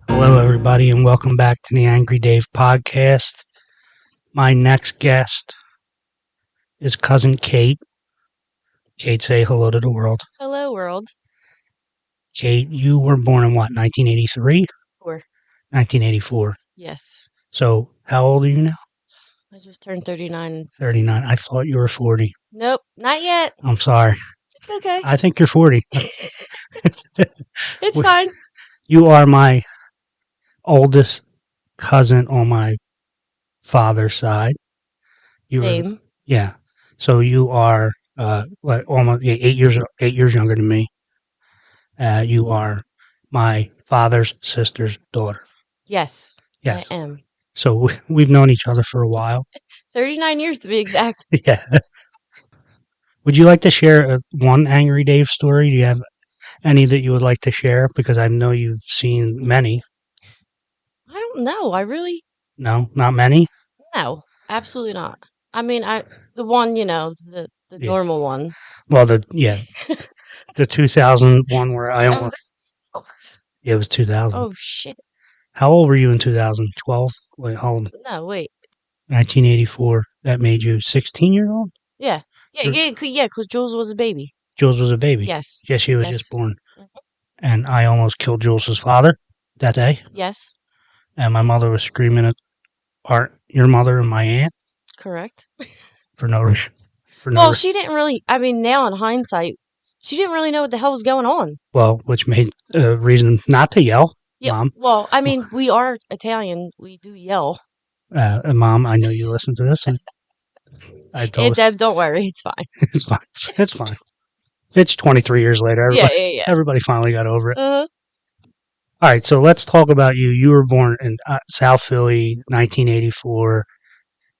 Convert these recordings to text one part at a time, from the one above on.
Hello, everybody, and welcome back to the Angry Dave podcast. My next guest is cousin Kate. Kate, say hello to the world. Hello, world. Kate, you were born in what, 1983? Or 1984. yes, So, how old are you now? I just turned 39. 39. I thought you were 40. Nope, not yet. I'm sorry. It's okay. I think you're 40. It's fine. You are my oldest cousin on my father's side. Same. Yeah. So you are almost 8 years younger than me. You are my father's sister's daughter. Yes, Yes. I am. So we've known each other for a while. 39 years to be exact. Yeah. Would you like to share one Angry Dave story? Do you have any that you would like to share? Because I know you've seen many. I don't know. I really No, not many. no, absolutely not. I mean, the one, the Yeah. normal one. Well, the 2001 where I almost. Yeah, it was 2000. Oh shit! How old were you in 2012? Wait, how old? No, wait. 1984. That made you 16 years old? Yeah, Or- yeah. Because Jules was a baby. Jules was a baby. Yes. Yeah, she was Yes. just born. Mhm. And I almost killed Jules's father that day. Yes. And my mother was screaming at your mother and my aunt Correct. for no reason. Well, she didn't really. I mean, now in hindsight, she didn't really know what the hell was going on. Well, which made a reason not to yell. Yeah. Mom. Well, I mean, we are Italian. We do yell. Mom, I know you listen to this. And I told her, Deb, don't worry, it's fine. it's fine. It's fine. It's 23 years later. Yeah. Everybody finally got over it. Uh-huh. All right, so let's talk about you. You were born in South Philly, 1984.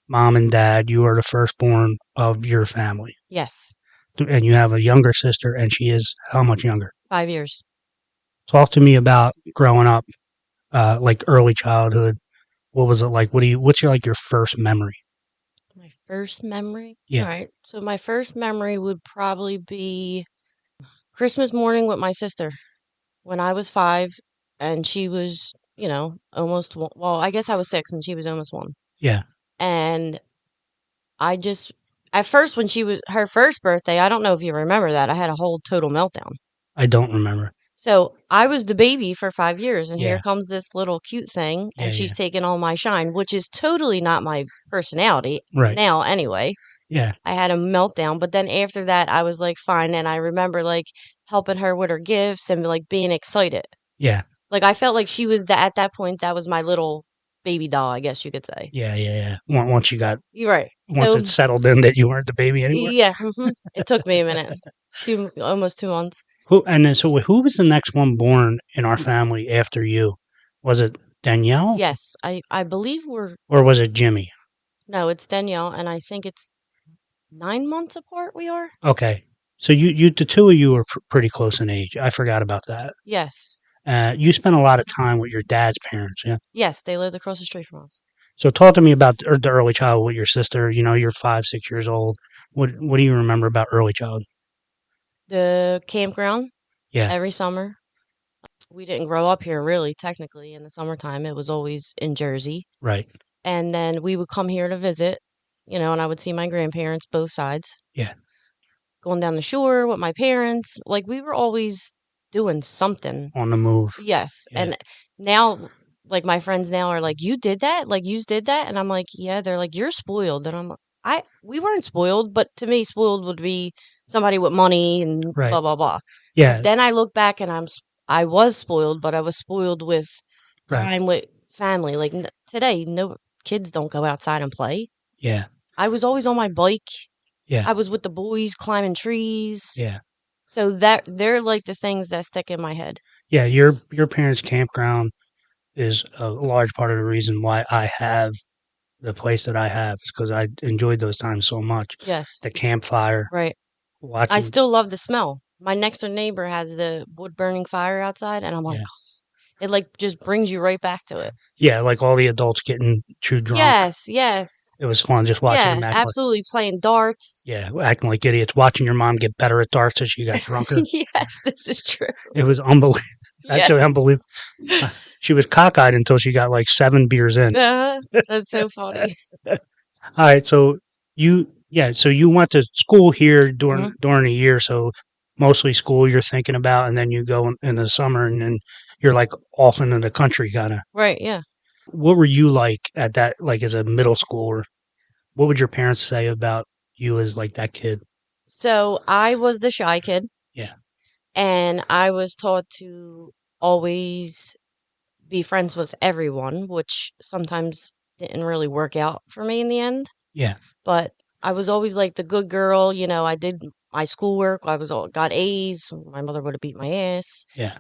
Mom and dad, you are the firstborn of your family. Yes. And you have a younger sister, and she is how much younger? 5 years. Talk to me about growing up, like early childhood. What was it like? What's your first memory? My first memory? Yeah. All right. So my first memory would probably be Christmas morning with my sister when I was 5 and she was, almost one. Well, I guess I was 6 and she was almost 1. Yeah. And I just, at first, when she was her first birthday, I don't know if you remember that, I had a whole total meltdown. I don't remember. So I was the baby for 5 years, and Yeah. here comes this little cute thing, and Yeah, she's yeah. taking all my shine, which is totally not my personality Right. now anyway. Yeah. I had a meltdown, but then after that, I was like fine, and I remember like helping her with her gifts and like being excited. Yeah. Like I felt like she was at that point, that was my little baby doll, I guess you could say. Yeah. Once you got, You're right. once So it settled in that you weren't the baby anymore. yeah, it took me a minute, almost 2 months. Who was the next one born in our family after you? Was it Danielle? Yes, I believe Or was it Jimmy? No, it's Danielle, and I think it's 9 months apart we are. Okay. So the two of you are pretty close in age. I forgot about that. Yes. You spent a lot of time with your dad's parents, yeah? Yes, they lived across the street from us. So talk to me about the early childhood with your sister. You're 5, 6 years old. What do you remember about early childhood? The campground. Yeah. Every summer. We didn't grow up here, really, technically. In the summertime, it was always in Jersey. Right. And then we would come here to visit, and I would see my grandparents, both sides. Yeah. Going down the shore with my parents. Like, we were always doing something. On the move. Yes. Yeah. And now, like, my friends now are like, you did that? Like, you did that? And I'm like, yeah. They're like, you're spoiled. And I'm like, we weren't spoiled, but to me, spoiled would be somebody with money and Right. blah, blah, blah. Yeah. But then I look back and I was spoiled, but I was spoiled with time with family. Like today, no kids don't go outside and play. Yeah. I was always on my bike. Yeah. I was with the boys climbing trees. Yeah. So they're like the things that stick in my head. Yeah. Your parents' campground is a large part of the reason why I have the place that I have, is because I enjoyed those times so much. Yes. The campfire. Right. Watching. I still love the smell. My next door neighbor has the wood burning fire outside, and I'm like, It like just brings you right back to it. Yeah, like all the adults getting too drunk. Yes. It was fun just watching Yeah, them act like, absolutely playing darts. yeah, acting like idiots. Watching your mom get better at darts as she got drunker. Yes, this is true. It was unbelievable. Yeah. Actually, unbelievable. She was cockeyed until she got like 7 beers in. That's so funny. All right, so so you went to school here Hmm. during the year, so mostly school you're thinking about, and then you go in the summer, and then you're like off into the country, kind of. Right, yeah. What were you like at that, like as a middle schooler? What would your parents say about you as like that kid? So I was the shy kid, Yeah, and I was taught to always be friends with everyone, which sometimes didn't really work out for me in the end. yeah, But I was always like the good girl. I did my schoolwork. Got A's. My mother would have beat my ass, yeah.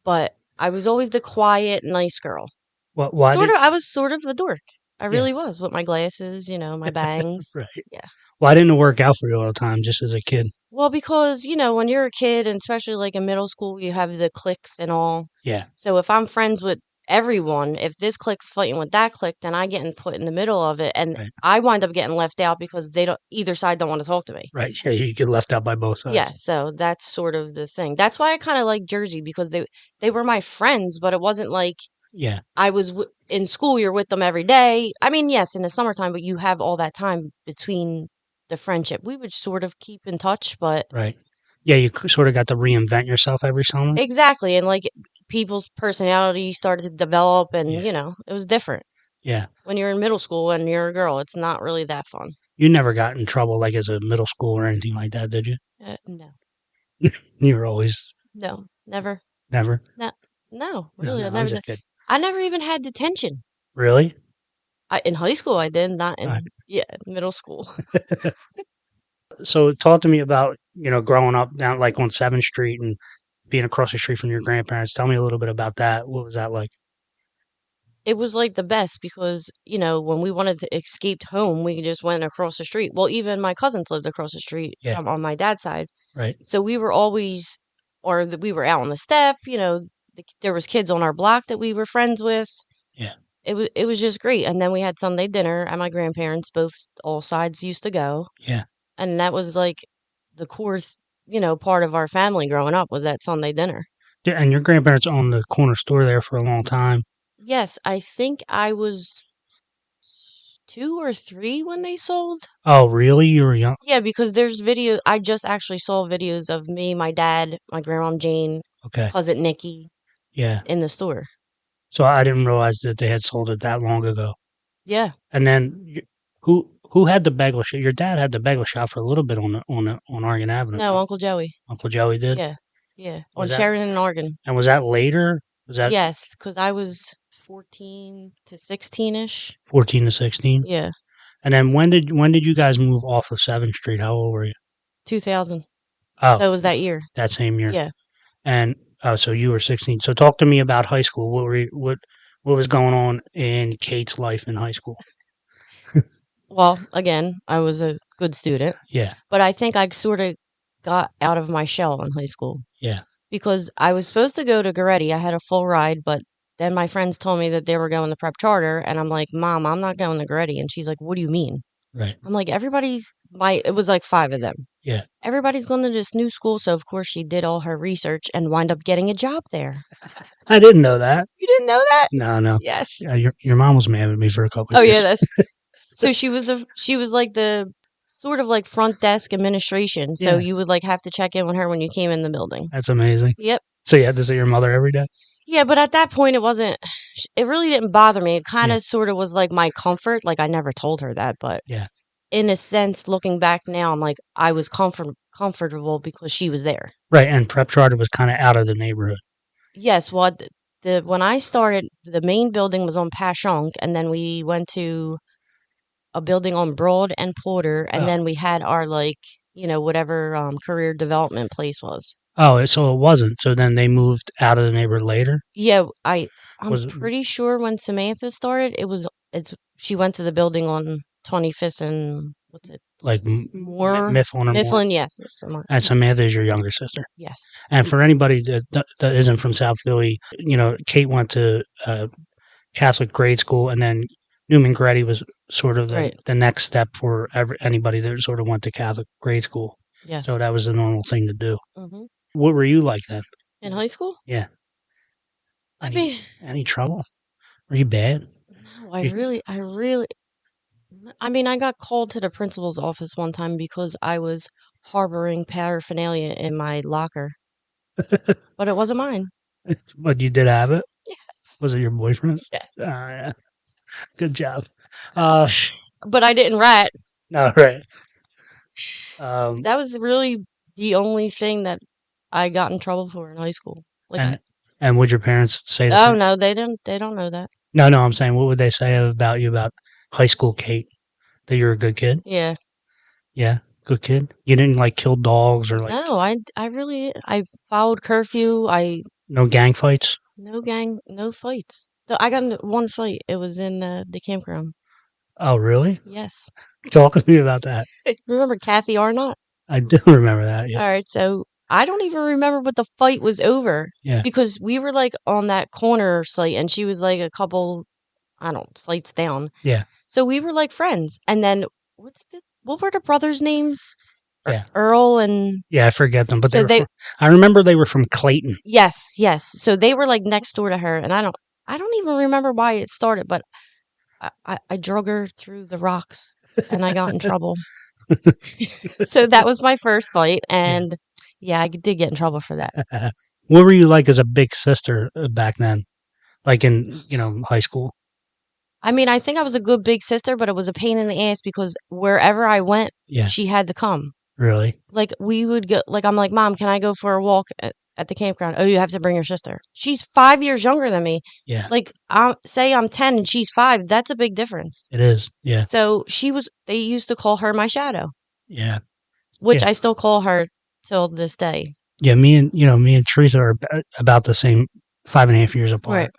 but I was always the quiet, nice girl. What? Why did? I was sort of a dork. I Yeah, really was with my glasses, my bangs. right. Yeah. Why didn't it work out for you all the time, just as a kid? Well, because, when you're a kid, and especially like in middle school, you have the cliques and all. Yeah, So if I'm friends with everyone, if this clique's fighting with that clique, then I get put in the middle of it, and right, I wind up getting left out because either side don't want to talk to me. right. Yeah, you get left out by both sides. Yeah, so that's sort of the thing. That's why I kind of like Jersey, because they were my friends, but it wasn't like Yeah, I was in school. You're with them every day. I mean, yes, in the summertime, but you have all that time between the friendship. We would sort of keep in touch, but right. Yeah, you sort of got to reinvent yourself every summer. exactly, and like people's personality started to develop, and Yeah, it was different. yeah. When you're in middle school and you're a girl, it's not really that fun. You never got in trouble like as a middle school or anything like that, did you? No, You were always no, never, never. no, no, No, really, no, I'm just kidding. I never even had detention. Really? In high school, I did, not Uh, in yeah, middle school. so talk to me about growing up down like on 7th Street and being across the street from your grandparents. Tell me a little bit about that. What was that like? It was like the best because, when we wanted to escape home, we just went across the street. Well, even my cousins lived across the street Yeah, from on my dad's side. right. So we were always, we were out on the step, there was kids on our block that we were friends with. Yeah, It was just great. And then we had Sunday dinner at my grandparents, all sides used to go. yeah. And that was like the core, part of our family growing up was that Sunday dinner. And your grandparents owned the corner store there for a long time. Yes, I think I was 2 or 3 when they sold. Oh, really? You were young? Yeah, because there's video. I just actually saw videos of me, my dad, my grandma Jane, Okay. cousin Nikki Yeah. in the store. So I didn't realize that they had sold it that long ago. Yeah. And then who had the bagel shop? Your dad had the bagel shop for a little bit on Oregon Avenue. No, No? Uncle Joey. Uncle Joey did. Yeah. Yeah. On Was that Sheridan and Oregon. and was that later? Was that Yes, because I was 14 to 16 ish. 14 to 16? Yeah. And then when did you guys move off of 7th Street? How old were you? 2000. Oh, So it was that year. that same year. Yeah. And oh, so you were 16. So talk to me about high school. What was going on in Kate's life in high school? Well, again, I was a good student, Yeah, but I think I sort of got out of my shell in high school yeah, because I was supposed to go to Goretti. I had a full ride, but then my friends told me that they were going to prep charter, and I'm like, Mom, I'm not going to Goretti. And she's like, What do you mean? right. I'm like, it was like 5 of them. Yeah. Everybody's going to this new school. So, of course, she did all her research and wind up getting a job there. I didn't know that. You didn't know that? No, no. Yes. Yeah, your mom was mad at me for a couple Oh, of yeah, years. that's so she was like the sort of like front desk administration. So Yeah, you would like have to check in with her when you came in the building. that's amazing. Yep. So you had to see your mother every day? Yeah, but at that point it really didn't bother me. It kind Yeah, of sort of was like my comfort. Like I never told her that, but yeah. in a sense, looking back now, I'm like I was comfortable because she was there. Right, and prep charter was kind of out of the neighborhood. Yes, well, when I started, the main building was on Passyunk, and then we went to a building on Broad and Porter, and Oh, then we had our like whatever career development place was. oh, so it wasn't. So then they moved out of the neighborhood later. Yeah, I'm Was it? pretty sure when Samantha started, it's she went to the building on 25th and what's it? Like More Mifflin or more? Mifflin, yes. And Samantha is your younger sister. Yes. And for anybody that isn't from South Philly, Kate went to Catholic grade school, and then Newman Gretty was sort of Right. the next step for anybody that sort of went to Catholic grade school. Yes. So that was the normal thing to do. Hmm. What were you like then? In high school? Yeah. I mean, Any trouble? Were you bad? no, I mean, I got called to the principal's office one time because I was harboring paraphernalia in my locker, but it wasn't mine. But you did have it? Yes. Was it your boyfriend? Yes. Yeah. Good job. Uh, But I didn't rat. no, right. Um, That was really the only thing that I got in trouble for in high school. Like, and and would your parents say the oh same? no, they didn't. They don't know that. No, no. I'm saying, what would they say about you about high school Kate? That you're a good kid? Yeah. Yeah, good kid. You didn't like kill dogs or like No, I followed curfew. no gang fights. No gang, no fights. I got into one fight. It was in the campground. Oh, really? Yes. Talk to me about that. Remember Kathy Arnott? I do remember that. Yeah, All right, so I don't even remember what the fight was over yeah, because we were like on that corner site and she was like a couple, I don't, sites down. yeah, So we were like friends. And then what were the brothers' names? yeah, Earl and yeah. I forget them, but they so were. I remember they were from Clayton. yes, yes. So they were like next door to her and I don't even remember why it started, but I drug her through the rocks and I got in trouble. So that was my first fight. And yeah, I did get in trouble for that. What were you like as a big sister back then? Like in high school? I mean, I think I was a good big sister, but it was a pain in the ass because wherever I went, Yeah, she had to come. really. Like we would go, like I'm like, Mom, can I go for a walk at the campground? Oh, you have to bring your sister. She's 5 years younger than me. Yeah, Like, say I'm 10 and she's 5. That's a big difference. it is. Yeah, So they used to call her my shadow, yeah, which yeah, I still call her till this day. yeah. Me and Teresa are about the same, 5.5 years apart. Right.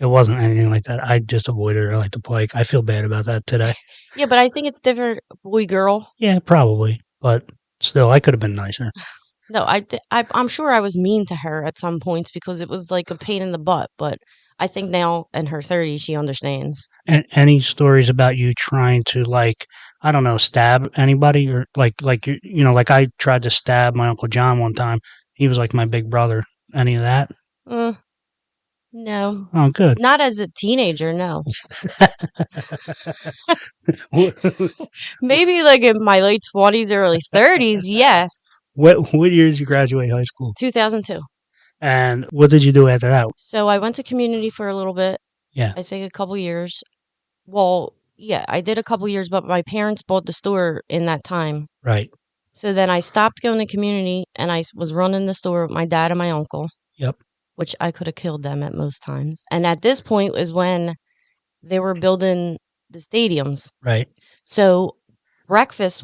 It wasn't anything like that. I just avoided her like the plague. I feel bad about that today. Yeah, but I think it's different, boy, girl. Yeah, probably, but still, I could have been nicer. No, I'm sure I was mean to her at some points because it was like a pain in the butt. But I think now in her 30s, she understands. And any stories about you trying to like, I don't know, stab anybody or like I tried to stab my Uncle John one time. He was like my big brother. Any of that? Uh, no, Oh, good. not as a teenager. No, maybe like in my late 20s, early 30s. Yes, what year did you graduate high school? 2002. And what did you do after that? So I went to community for a little bit. Yeah, I think a couple years. Well, yeah, I did a couple years, but my parents bought the store in that time. right. So then I stopped going to community and I was running the store with my dad and my uncle, Yep. which I could have killed them at most times. And at this point was when they were building the stadiums. Right. So breakfast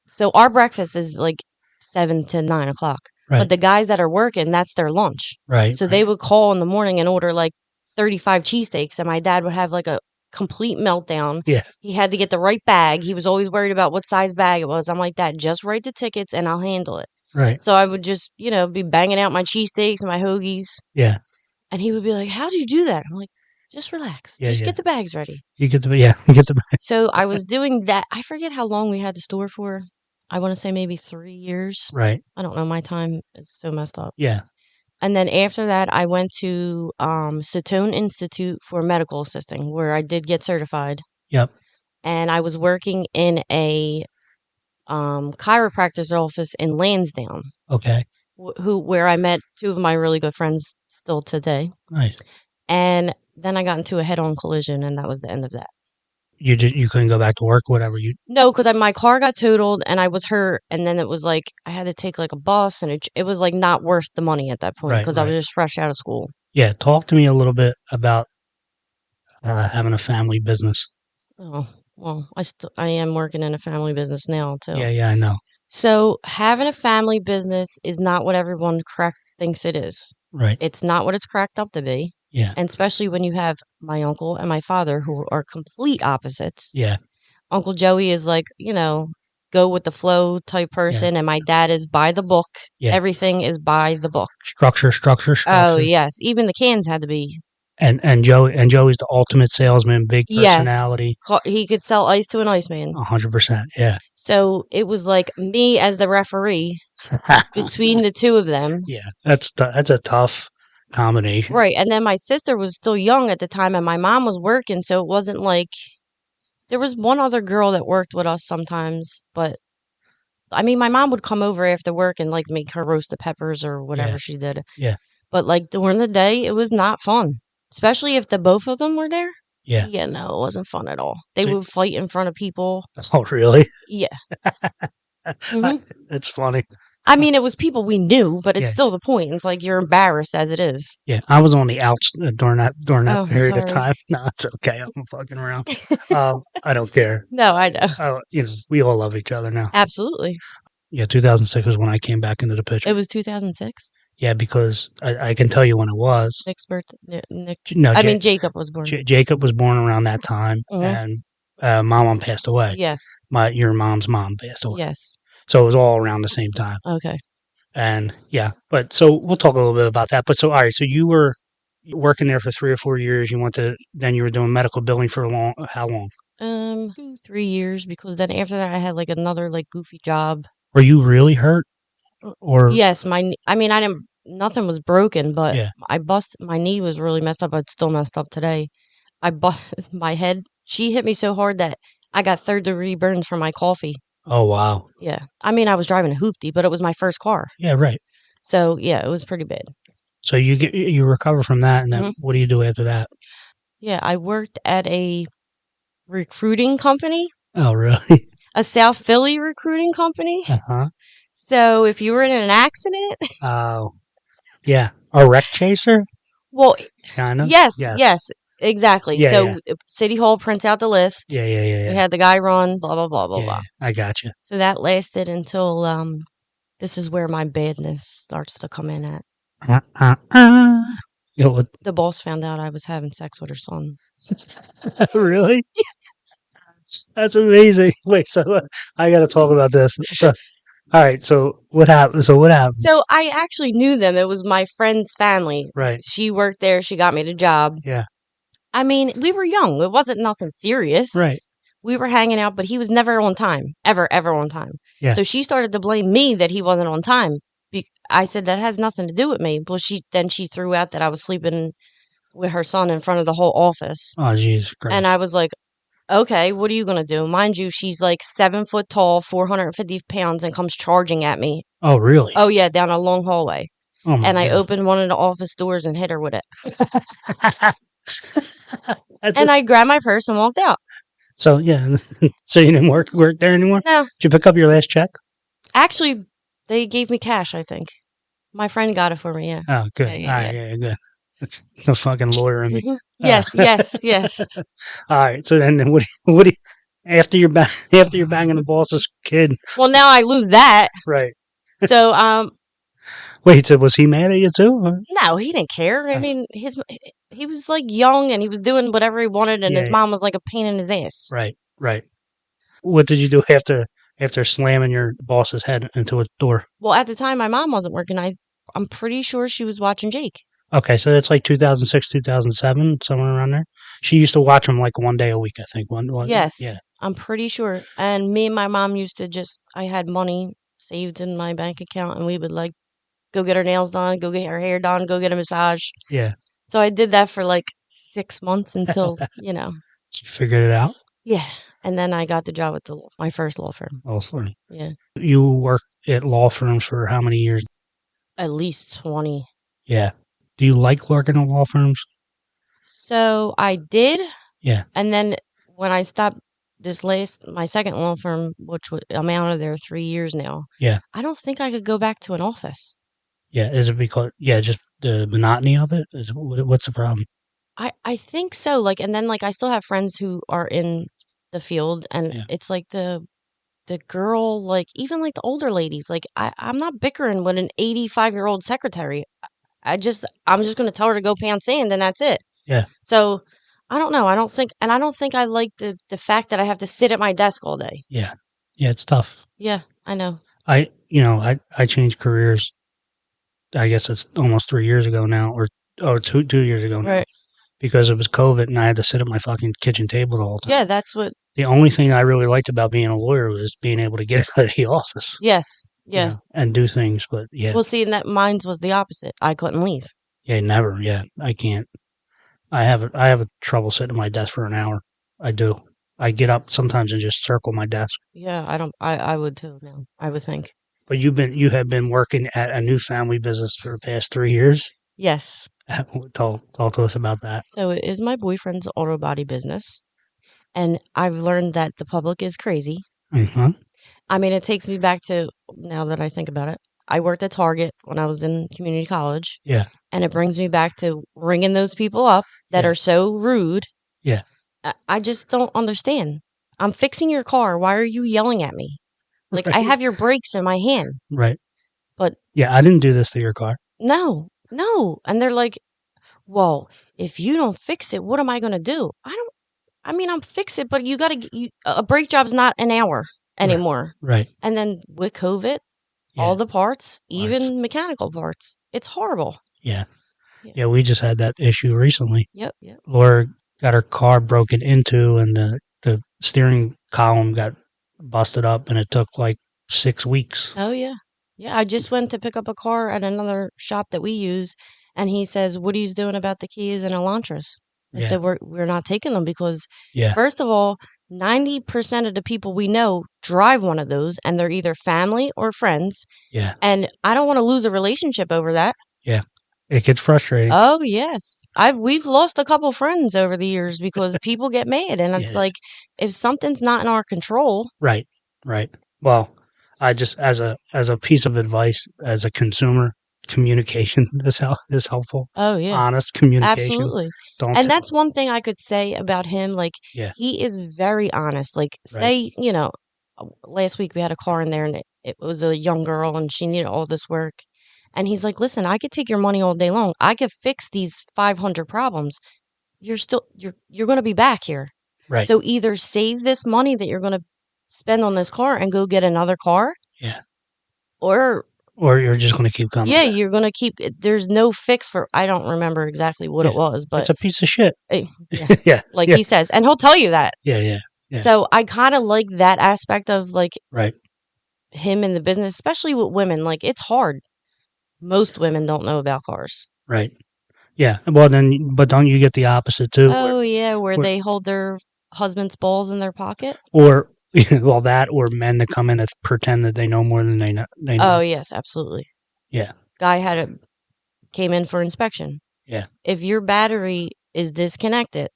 so our breakfast is like 7 to 9 o'clock. Right. But the guys that are working, that's their lunch. Right. So they would call in the morning and order like 35 cheesesteaks, and my dad would have like a complete meltdown. Yeah. He had to get the right bag. He was always worried about what size bag it was. I'm like, Dad, just write the tickets and I'll handle it. Right. So I would just, be banging out my cheesesteaks and my hoagies. Yeah. And he would be like, how'd you do that? I'm like, just relax. Yeah, just yeah. get the bags ready. You get the So I was doing that. I forget how long we had the store for. I want to say maybe 3 years. right. I don't know. My time is so messed up. Yeah. And then after that, I went to Satone Institute for medical assisting, where I did get certified. Yep. And I was working in a chiropractor's office in Lansdowne, Okay. where I met two of my really good friends still today. Nice. And then I got into a head-on collision, and that was the end of that. You couldn't go back to work, whatever you. No, because my car got totaled and I was hurt, and then it was like I had to take like a bus, and it was like not worth the money at that point Right, because I right. was just fresh out of school. Yeah. Talk to me a little bit about having a family business. Oh, well, I am working in a family business now too. Yeah. Yeah. I know. So having a family business is not what everyone thinks it is. Right. It's not what it's cracked up to be. Yeah. And especially when you have my uncle and my father who are complete opposites. Yeah. Uncle Joey is like, go with the flow type person, and my dad is by the book. Yeah. Everything is by the book. Structure, structure, structure. Oh yes, even the cans had to be. And Joey's the ultimate salesman, big personality. Yes, he could sell ice to an iceman. 100%. Yeah. So it was like me as the referee between the two of them. Yeah, that's a tough combination. Right, and then my sister was still young at the time, and my mom was working, so it wasn't like there was one other girl that worked with us sometimes, but I mean, my mom would come over after work and like make her roasted peppers or whatever she did. Yeah. But like during the day, it was not fun, especially if the both of them were there. Yeah. Yeah, no, it wasn't fun at all. They would fight in front of people. Oh, really? Yeah. It's funny. I mean, it was people we knew, but it's still the point. It's like you're embarrassed as it is. Yeah, I was on the outs during that period of sorry. time. No, it's okay. I'm fucking around. I don't care. No, I know. We all love each other now. Absolutely. Yeah, 2006 was when I came back into the picture. It was 2006? Yeah, because I can tell you when it was. Nick's birthday. Jacob was born. Jacob was born around that time, and Mom passed away. Yes. Your mom's mom passed away. Yes. So it was all around the same time. Okay. And yeah, but so we'll talk a little bit about that. But so, all right, so you were working there for 3 or 4 years. Then you were doing medical billing for how long? 2, 3 years, because then after that I had like another like goofy job. Were you really hurt? Or yes, nothing was broken, but my knee was really messed up. It's still messed up today. I busted my head. She hit me so hard that I got 3rd-degree burns from my coffee. Oh, wow. Yeah. I mean, I was driving a hoopty, but it was my first car. Yeah, right. So, yeah, it was pretty bad. So you recover from that, and then what do you do after that? Yeah, I worked at a recruiting company. Oh, really? A South Philly recruiting company. Uh-huh. So, if you were in an accident. Oh, yeah. A wreck chaser? Well, kind of. Yes, exactly. Yeah, so City Hall prints out the list. Yeah. We had the guy run, blah, blah, blah, blah, blah. I got you. So that lasted until, this is where my badness starts to come in at. The boss found out I was having sex with her son. Really? That's amazing. Wait, so I got to talk about this. So, all right. So what happened? So I actually knew them. It was my friend's family. Right. She worked there. She got me the job. Yeah. I mean, we were young. It wasn't nothing serious. Right. We were hanging out, but he was never on time. Ever on time. Yeah. So she started to blame me that he wasn't on time. I said, that has nothing to do with me. Well, she threw out that I was sleeping with her son in front of the whole office. Oh, jeez. And I was like, okay, what are you going to do? Mind you, she's like 7 foot tall, 450 pounds, and comes charging at me. Oh, really? Oh, yeah, down a long hallway. Oh, my and I God. opened one of the office doors and hit her with it. And I grabbed my purse and walked out. So, yeah. So you didn't work there anymore? No. Did you pick up your last check? Actually, they gave me cash, I think. My friend got it for me, yeah. Oh, good. All right, yeah, good. No fucking lawyer in me. Yes. All right. So then, what do you after you're banging the boss's kid? Well, now I lose that. Right. So, wait. So was he mad at you too? Or? No, he didn't care. I mean, he was like young and he was doing whatever he wanted, and his mom was like a pain in his ass. Right. What did you do after slamming your boss's head into a door? Well, at the time, my mom wasn't working. I'm pretty sure she was watching Jake. Okay, so that's like 2006, 2007, somewhere around there. She used to watch him like one day a week, I think. Yes, yeah. I'm pretty sure. And me and my mom used to I had money saved in my bank account, and we would like go get our nails done, go get our hair done, go get a massage. Yeah. So I did that for like 6 months until, You figured it out? Yeah. And then I got the job at my first law firm. Oh, funny. Yeah. You worked at law firms for how many years? At least 20. Yeah. Do you like working at law firms? So I did. Yeah. And then when I stopped my second law firm, I'm out of there 3 years now. Yeah. I don't think I could go back to an office. Yeah. Is it because, just the monotony of it? What's the problem? I think so. And then I still have friends who are in the field, and it's like the girl, even the older ladies, I'm not bickering with an 85-year-old secretary. I'm just going to tell her to go pants sand, and that's it. Yeah. So I don't know. I don't think I like the fact that I have to sit at my desk all day. Yeah. Yeah, it's tough. Yeah, I know. I changed careers. I guess it's almost 3 years ago now, or 2 years ago now, Right. because it was COVID and I had to sit at my fucking kitchen table the whole time. Yeah, that's what. The only thing I really liked about being a lawyer was being able to get out of the office, Yes. Yeah. and do things. But yeah, Well, see, and that mine was the opposite. I couldn't leave. yeah, never. Yeah, I can't. I have a trouble sitting at my desk for an hour. I do. I get up sometimes and just circle my desk. Yeah, I don't. I would too now. I would think. But you have been working at a new family business for the past 3 years. Yes. Talk to us about that. So it is my boyfriend's auto body business, and I've learned that the public is crazy. Mm-hmm. I mean, it takes me back to now that I think about it. I worked at Target when I was in community college, Yeah. and it brings me back to ringing those people up that Yeah. are so rude. Yeah. I just don't understand. I'm fixing your car. Why are you yelling at me? Like, I Right. have your brakes in my hand, Right. but Yeah, I didn't do this to your car. no, no. And they're like, well, if you don't fix it, what am I going to do? I mean, I'm fix it, but you got to, a brake job's not an hour Right. anymore. Right. And then with COVID, Yeah. all the parts, Parts. even mechanical parts, it's horrible. Yeah. Yeah. Yeah, we just had that issue recently. Yep. Yep. Laura got her car broken into, and the steering column got busted up, and it took like 6 weeks. Oh, yeah. Yeah. I just went to pick up a car at another shop that we use, and he says, what are you doing about the keys and Elantras? I Yeah. said, we're not taking them because, Yeah. first of all, 90% of the people we know drive one of those, and they're either family or friends. Yeah. And I don't want to lose a relationship over that. Yeah. It gets frustrating. Oh, yes. We've lost a couple friends over the years because people get mad, and it's Yeah. like, if something's not in our control. Right. Right. Well, I just, as a piece of advice, as a consumer, communication is helpful. Oh, yeah. Honest communication. Absolutely. Don't. And that's one thing I could say about him. Like, Yeah. he is very honest. Like, Right. say, last week we had a car in there, and it was a young girl, and she needed all this work. And he's like, listen, I could take your money all day long. I could fix these 500 problems. You're going to be back here. Right. So either save this money that you're going to spend on this car and go get another car. Yeah. Or you're just going to keep coming. yeah, back. you're going to keep, there's no fix for, I don't remember exactly what Yeah. it was, but It's a piece of shit. yeah, Yeah. like Yeah. he says, and he'll tell you that. Yeah. Yeah. Yeah. So I kind of like that aspect of like Right. him in the business, especially with women. Like, it's hard. Most women don't know about cars. Right. Yeah. Well, but don't you get the opposite too? Oh, yeah, where they hold their husband's balls in their pocket. Or well, that, or men that come in and pretend that they know more than they know. Oh, yes, absolutely. Yeah. Guy came in for inspection. Yeah. If your battery is disconnected,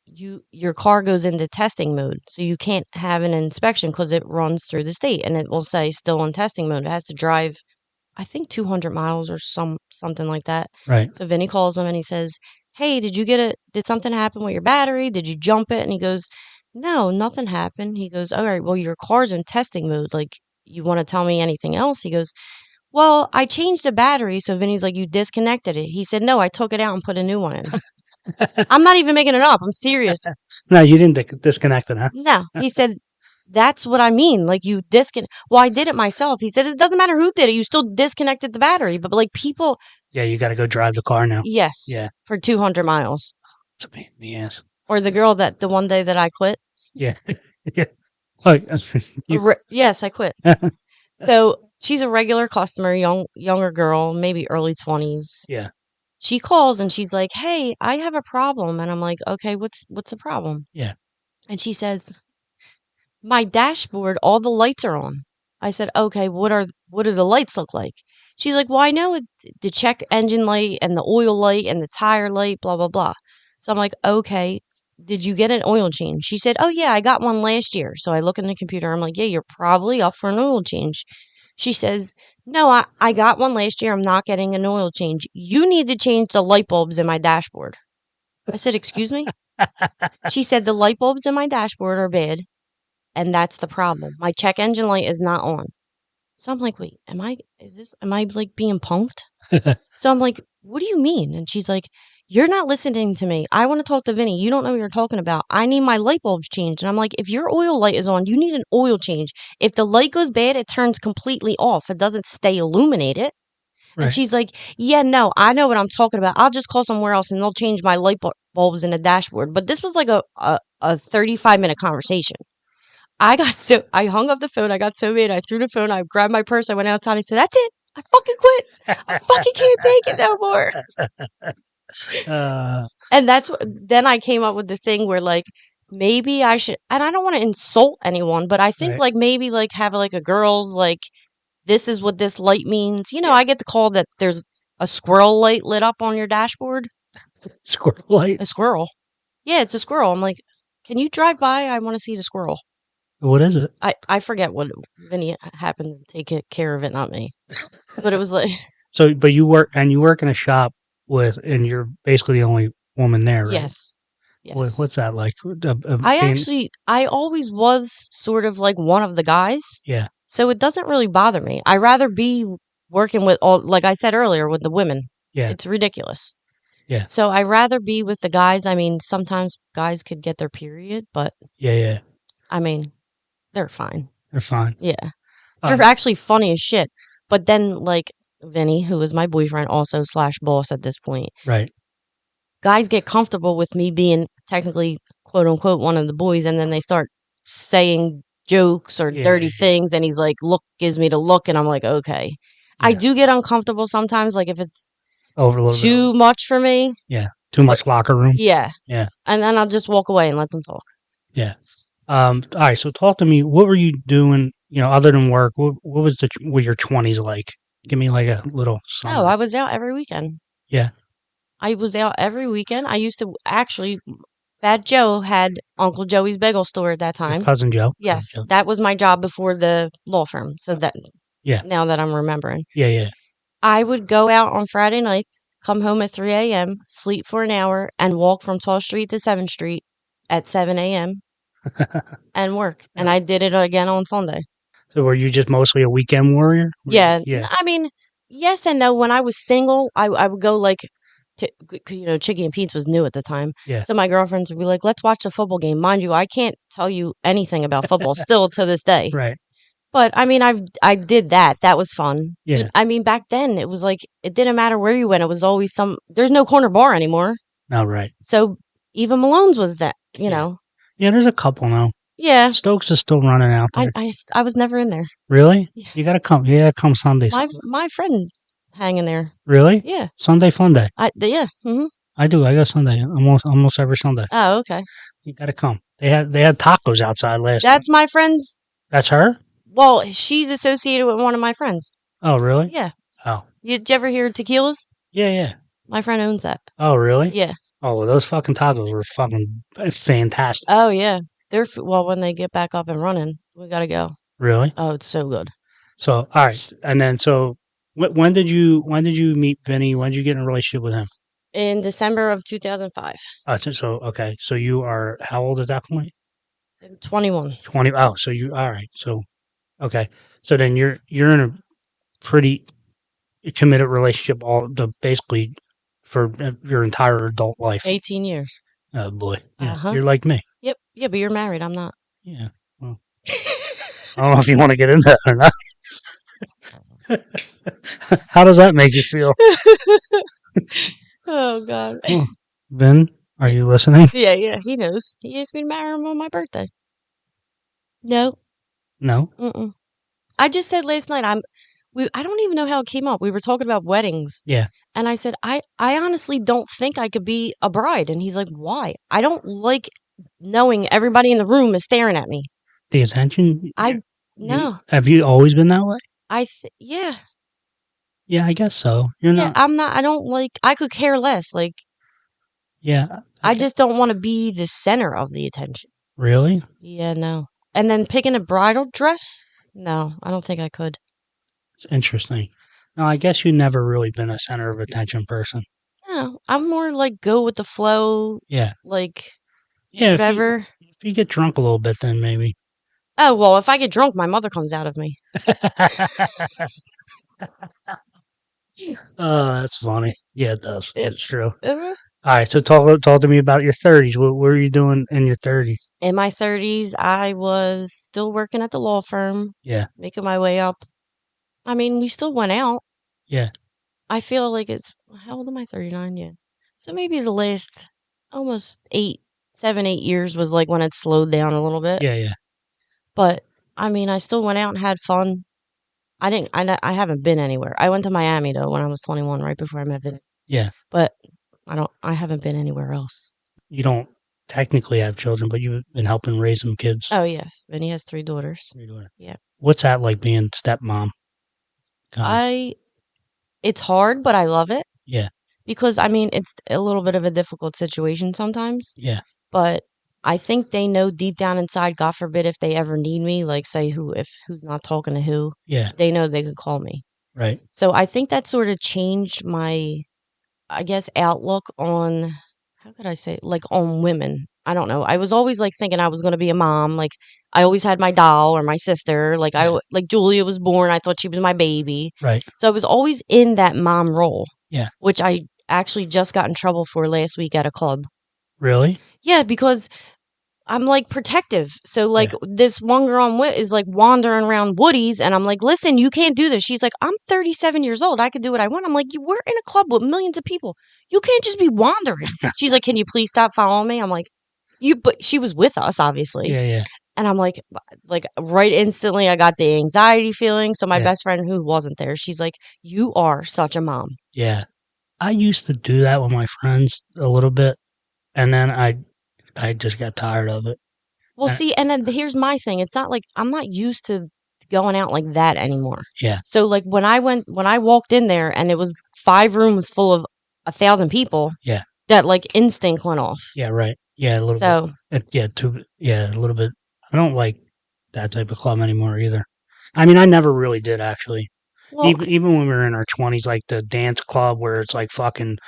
your car goes into testing mode, so you can't have an inspection because it runs through the state and it will say still in testing mode. It has to drive, I think, 200 miles or something like that. Right. So Vinny calls him and he says, hey, did something happen with your battery? Did you jump it? And he goes, no, nothing happened. He goes, all right, well, your car's in testing mode. Like, you want to tell me anything else? He goes, well, I changed the battery. So Vinny's like, you disconnected it. He said, no, I took it out and put a new one in. I'm not even making it up. I'm serious. No, you didn't disconnect it, huh? No, he said, that's what I mean. Like, you disconnect. Well, I did it myself. He said, it doesn't matter who did it. You still disconnected the battery. But like, people. Yeah, you got to go drive the car now. Yes. Yeah. For 200 miles. It's a pain in the ass. Or the girl the one day that I quit. Yeah. Yeah. Like, yes, I quit. So she's a regular customer, younger girl, maybe early 20s. Yeah. She calls and she's like, hey, I have a problem. And I'm like, okay, what's the problem? Yeah. And she says, my dashboard, all the lights are on. I said, okay, what do the lights look like? She's like, well, I know the check engine light and the oil light and the tire light, blah, blah, blah. So I'm like, okay, did you get an oil change? She said, oh, yeah, I got one last year. So I look in the computer. I'm like, yeah, you're probably up for an oil change. She says, no, I got one last year. I'm not getting an oil change. You need to change the light bulbs in my dashboard. I said, excuse me? She said, the light bulbs in my dashboard are bad. And that's the problem. My check engine light is not on. So I'm like, wait, am I like being punked? So I'm like, what do you mean? And she's like, you're not listening to me. I want to talk to Vinny. You don't know what you're talking about. I need my light bulbs changed. And I'm like, if your oil light is on, you need an oil change. If the light goes bad, it turns completely off. It doesn't stay illuminated. And Right. she's like, yeah, no, I know what I'm talking about. I'll just call somewhere else and they'll change my bulbs in the dashboard. But this was like a 35-minute conversation. I hung up the phone. I got so mad. I threw the phone. I grabbed my purse. I went outside. I said, that's it. I fucking quit. I fucking can't take it no more. Uh, And then I came up with the thing where like maybe I should, and I don't want to insult anyone, but I think right. like maybe like have like a girl's like, this is what this light means. You know, Yeah. I get the call that there's a squirrel light lit up on your dashboard. Squirrel light. A squirrel. Yeah, it's a squirrel. I'm like, can you drive by? I want to see the squirrel. What is it? I forget what Vinny happened to take care of it, not me. But it was like, So, but you work in a shop and you're basically the only woman there, right? yes. Yes. What's that like? I always was sort of like one of the guys. Yeah. So it doesn't really bother me. I rather be working with all, like I said earlier, with the women. Yeah. It's ridiculous. Yeah. So I rather be with the guys. I mean, sometimes guys could get their period, but Yeah. I mean, they're fine. They're fine. Yeah. They're actually funny as shit. But then, like, Vinny, who is my boyfriend, also / boss at this point, Right. guys get comfortable with me being technically, quote unquote, one of the boys, and then they start saying jokes or dirty things, and he's like, gives me the look, and I'm like, okay. Yeah. I do get uncomfortable sometimes, like if it's over a little too much for me. Yeah. Too much locker room. Yeah. Yeah. And then I'll just walk away and let them talk. Yeah. All right. So talk to me. What were you doing, other than work? What was were your 20s like? Give me like a little summary. Oh, I was out every weekend. Yeah. I was out every weekend. I used to actually, Fat Joe had Uncle Joey's bagel store at that time. Your cousin Joe. Yes. Cousin Joe. That was my job before the law firm. So that, yeah. Now that I'm remembering. Yeah. I would go out on Friday nights, come home at 3 a.m., sleep for an hour, and walk from 12th Street to 7th Street at 7 a.m. and work. And I did it again on Sunday. So were you just mostly a weekend warrior? Yeah. I mean, yes and no. When I was single, I would go like, Chicky and Pete's was new at the time. Yeah. So my girlfriends would be like, let's watch the football game. Mind you, I can't tell you anything about football still to this day. Right. But I mean, I did that. That was fun. Yeah. But, I mean, back then it was like, it didn't matter where you went. It was always there's no corner bar anymore. Oh, right. So even Malone's was that, know. Yeah, there's a couple now. Yeah. Stokes is still running out there. I was never in there. Really? Yeah. You gotta come. Yeah, come Sunday. My friend's hanging there. Really? Yeah. Sunday fun day. Yeah. Mm-hmm. I do. I go Sunday almost every Sunday. Oh, okay. You gotta come. They had tacos outside last. That's my friend's. That's her? Well, she's associated with one of my friends. Oh, really? Yeah. Oh. Did you ever hear Tequilas? Yeah. My friend owns that. Oh, really? Yeah. Oh, well, those fucking tacos were fucking fantastic. Oh, yeah. When they get back up and running, we gotta go. Really? Oh, it's so good. So, all right. And then, so when did you meet Vinny? When did you get in a relationship with him? In December of 2005. So okay. So you are how old at that point? I'm 21. 20. Oh, so all right. So, okay. So then you're in a pretty committed relationship basically for your entire adult life. 18 years. Oh boy. Yeah. Uh-huh. You're like me. Yep. Yeah, but you're married. I'm not. Yeah. Well, I don't know if you want to get into that or not. How does that make you feel? Oh, God. Vin, are you listening? Yeah. He knows. He asked me to marry him on my birthday. No. No? Mm-mm. I just said last night, I don't even know how it came up. We were talking about weddings. Yeah. And I said, I honestly don't think I could be a bride. And he's like, why? I don't like knowing everybody in the room is staring at me. The attention? No. Have you always been that way? Yeah. Yeah, I guess so. You're not. I don't like, I could care less. Like, yeah. I just don't want to be the center of the attention. Really? Yeah, no. And then picking a bridal dress? No, I don't think I could. It's interesting. No, I guess you've never really been a center of attention person. No, I'm more like go with the flow. Yeah. Like, yeah, whatever. If you get drunk a little bit, then maybe. Oh, well, if I get drunk, my mother comes out of me. Oh, that's funny. Yeah, it does. It's true. All right, so talk to me about your 30s. What were you doing in your 30s? In my 30s, I was still working at the law firm, Yeah, making my way up. I mean, we still went out. yeah, I feel like it's, how old am I? 39, yeah. So maybe the last almost 7, 8 years was like when it slowed down a little bit. yeah, yeah, But I mean, I still went out and had fun. I haven't been anywhere. I went to Miami though when I was 21, right before I met Vin. yeah. But I haven't been anywhere else. You don't technically have children, but you've been helping raise some kids. Oh, yes. Vinny has 3 daughters. What are you doing? Yeah. What's that like being stepmom? Kind of. I It's hard, but I love it Yeah, because I mean, it's a little bit of a difficult situation sometimes, yeah, but I think they know deep down inside, God forbid if they ever need me, like say who's not talking to who, yeah. they know they could call me. Right. So I think that sort of changed my, I guess, outlook on, how could I say, like on women. I don't know. I was always like thinking I was going to be a mom. Like I always had my doll or my sister. Like Yeah. like Julia was born. I thought she was my baby. Right. So I was always in that mom role, Yeah. which I actually just got in trouble for last week at a club. Really? Yeah, because I'm like protective. So like Yeah. this one girl I'm with is like wandering around Woody's and I'm like, listen, you can't do this. She's like, I'm 37 years old. I could do what I want. I'm like, we're in a club with millions of people. You can't just be wandering. She's like, can you please stop following me? I'm like, but she was with us, obviously. Yeah, yeah, And I'm like right instantly I got the anxiety feeling. So my yeah, best friend who wasn't there, she's like, you are such a mom. yeah. I used to do that with my friends a little bit, and then I just got tired of it. Well, Uh, see, and then here's my thing. It's not like I'm not used to going out like that anymore. yeah, So like when I walked in there and it was 5 rooms full of 1,000 people, yeah, that like instinct went off. yeah, right. Yeah, a little bit. So Yeah, a little bit. I don't like that type of club anymore either. I mean, I never really did actually. well, Even when we were in our 20s, like the dance club where it's like fucking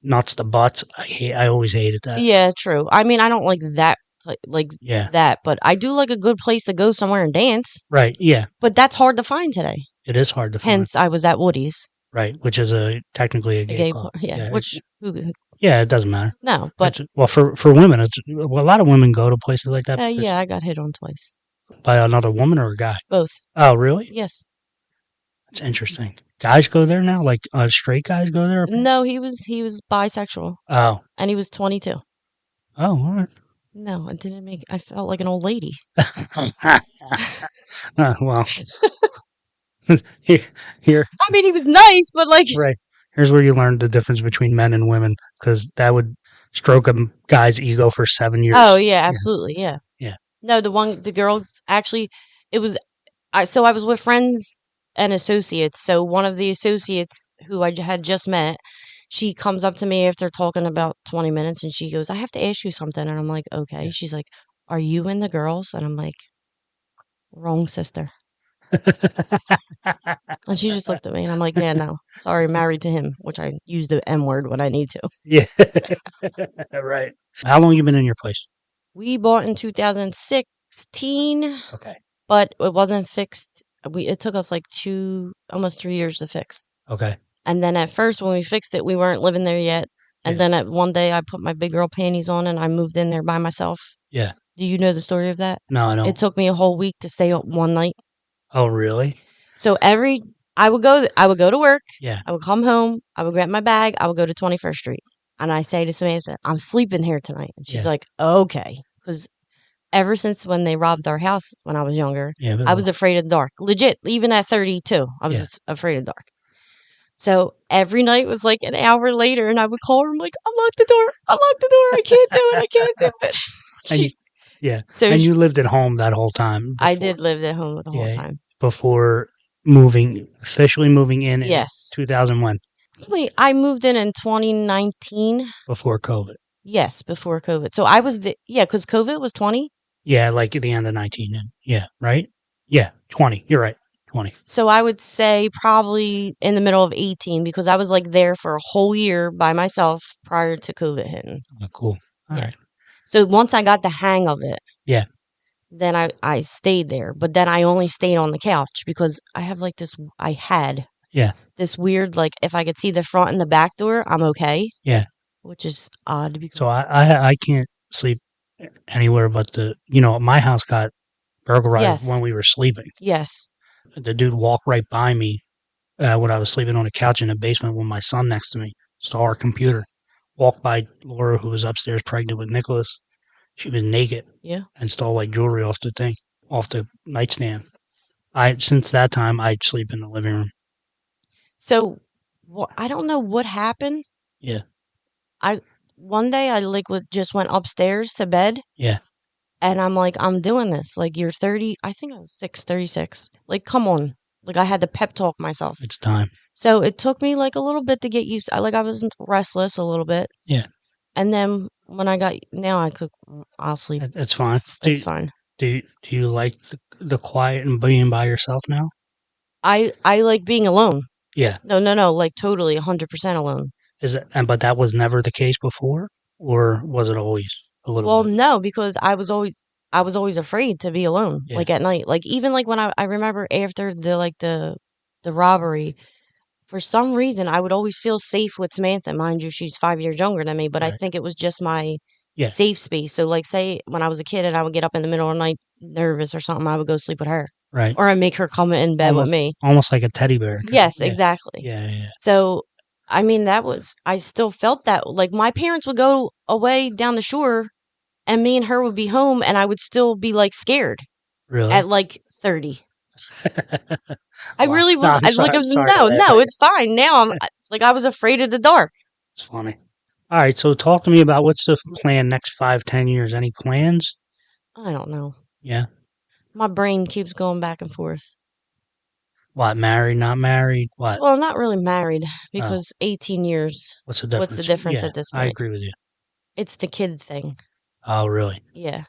nuts to butts. I always hated that. yeah, true. I mean, I don't like that like Yeah, that, but I do like a good place to go somewhere and dance. right. Yeah, But that's hard to find today. it is hard to find. Hence, I was at Woody's, Right, which is technically a a gay gay club. yeah. Yeah, Which yeah, it doesn't matter. no, but Well, for women, a lot of women go to places like that because yeah, I got hit on twice. by another woman or a guy. Both. Oh, really? Yes. That's interesting. Guys go there now, like straight guys go there. No, he was bisexual Oh, and he was 22. oh, all right. No, it didn't make. I felt like an old lady. Well, here, here, I mean, he was nice, but like, right. Here's where you learn the difference between men and women, because that would stroke a guy's ego for 7 years. oh yeah, absolutely, yeah. Yeah. No, the girl actually, it was. So I was with friends and associates. So one of the associates who I had just met, she comes up to me after talking about 20 minutes, and she goes, "I have to ask you something," and I'm like, "Okay." Yeah. She's like, "Are you in the girls?" And I'm like, "Wrong, sister." And she just looked at me, and I'm like, "Yeah, no, sorry, married to him," which I use the M word when I need to. Yeah. Right. How long you been in your place? We bought in 2016, Okay. but it wasn't fixed. It took us like almost 3 years to fix. Okay. And then at first, when we fixed it, we weren't living there yet. And Yeah. then at one day, I put my big girl panties on and I moved in there by myself. Yeah. Do you know the story of that? No, I It don't. took me a whole week to stay up one night. Oh, really? So I would go to work. Yeah. I would come home. I would grab my bag. I would go to 21st Street. And I say to Samantha, I'm sleeping here tonight. And she's Yeah. like, okay. Because ever since when they robbed our house when I was younger, Yeah. I was afraid of the dark. Legit, even at 32, I was Yeah. afraid of the dark. So every night was like an hour later, and I would call her. I'm like, unlock the door. Unlock the door. I can't do it. I can't do it. And yeah. So and you lived at home that whole time. I did live at home the whole time. Before officially moving in Yes. 2001. Wait, I moved in 2019. Before COVID. Yes, before COVID. So I was because COVID was 20. Yeah, like at the end of 19. Yeah, right? Yeah, 20. You're right. 20. So I would say probably in the middle of 18 because I was like there for a whole year by myself prior to COVID hitting. Oh, cool. All Yeah. right. So once I got the hang of it, Yeah. then I stayed there. But then I only stayed on the couch because I had Yeah. this weird, like, if I could see the front and the back door, I'm okay. Yeah. which is odd So because I can't sleep anywhere but my house got burglarized when yes, we were sleeping. yes, The dude walked right by me when I was sleeping on a couch in the basement with my son next to me, stole our computer, walked by Laura, who was upstairs pregnant with Nicholas. She was naked yeah. and stole like jewelry off the nightstand. Since that time, I'd sleep in the living room. So I don't know what happened. Yeah, I One day I like just went upstairs to bed yeah, and I'm like, I'm doing this. Like you're 30, I think I was 36. Like come on. Like I had to pep talk myself. it's time. So it took me like a little bit to get used. I was restless a little bit. Yeah, And then when I got now I cook I'll sleep. it's fine. It's fine. Do you like the quiet and being by yourself now? I like being alone. Yeah. No, no, no, like totally 100% alone. Is it? And but that was never the case before, or was it always a little Well, bit? no, because I was always afraid to be alone, Yeah. like at night. Like even like when I remember after the robbery, for some reason I would always feel safe with Samantha. Mind you, she's 5 years younger than me, but I Right. think it was just my Yeah. safe space. So like say when I was a kid and I would get up in the middle of the night nervous or something, I would go sleep with her. Right. Or I make her come in bed with Almost me. almost like a teddy bear. Yes, Yeah. exactly. Yeah. Yeah. So, I mean, I still felt that. Like, my parents would go away down the shore, and me and her would be home, and I would still be, like, scared Really? at, like, 30. I Wow. really No, was. I'm I like, sorry. I I'm was, sorry to no, laugh no, at you. it's fine. Now like, I was afraid of the dark. It's funny. All right. So talk to me about what's the plan next 5, 10 years. Any plans? I don't know. Yeah. My brain keeps going back and forth. What? Married? Not married? What? Well, not really married Oh, because 18 years. what's the What's the difference? difference Yeah, at this I point? agree with you. It's the kid thing. Oh, really? Yeah.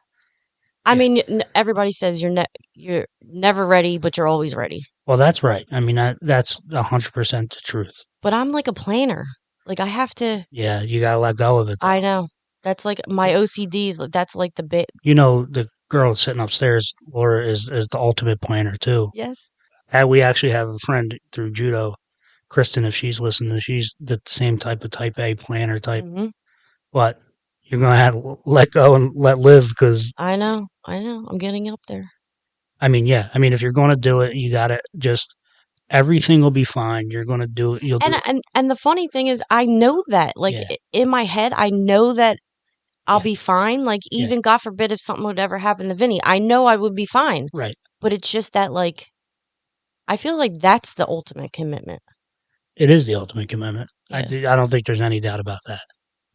I Yeah. mean, everybody says you're never ready, but you're always ready. Well, that's right. I mean, that's 100% the truth. But I'm like a planner. Like I have to. Yeah, you gotta let go of it, I though. know. That's like my OCDs. That's like the bit. You know, the girl sitting upstairs, Laura, is the ultimate planner too. Yes. And we actually have a friend through judo, Kristen. If she's listening, she's the same type A planner type. Hmm. But you're gonna have to let go and let live because I know. I know. I'm getting up there. I mean, yeah, I mean, if you're gonna do it, you gotta just everything will be fine. You're gonna do it. You'll And do it. and the funny thing is, I know that. Like Yeah, in my head, I know that I'll yeah, be fine. Like yeah. even God forbid if something would ever happen to Vinny, I know I would be fine. Right. But it's just that like I feel like that's the ultimate commitment. It is the ultimate commitment. Yeah. I don't think there's any doubt about that.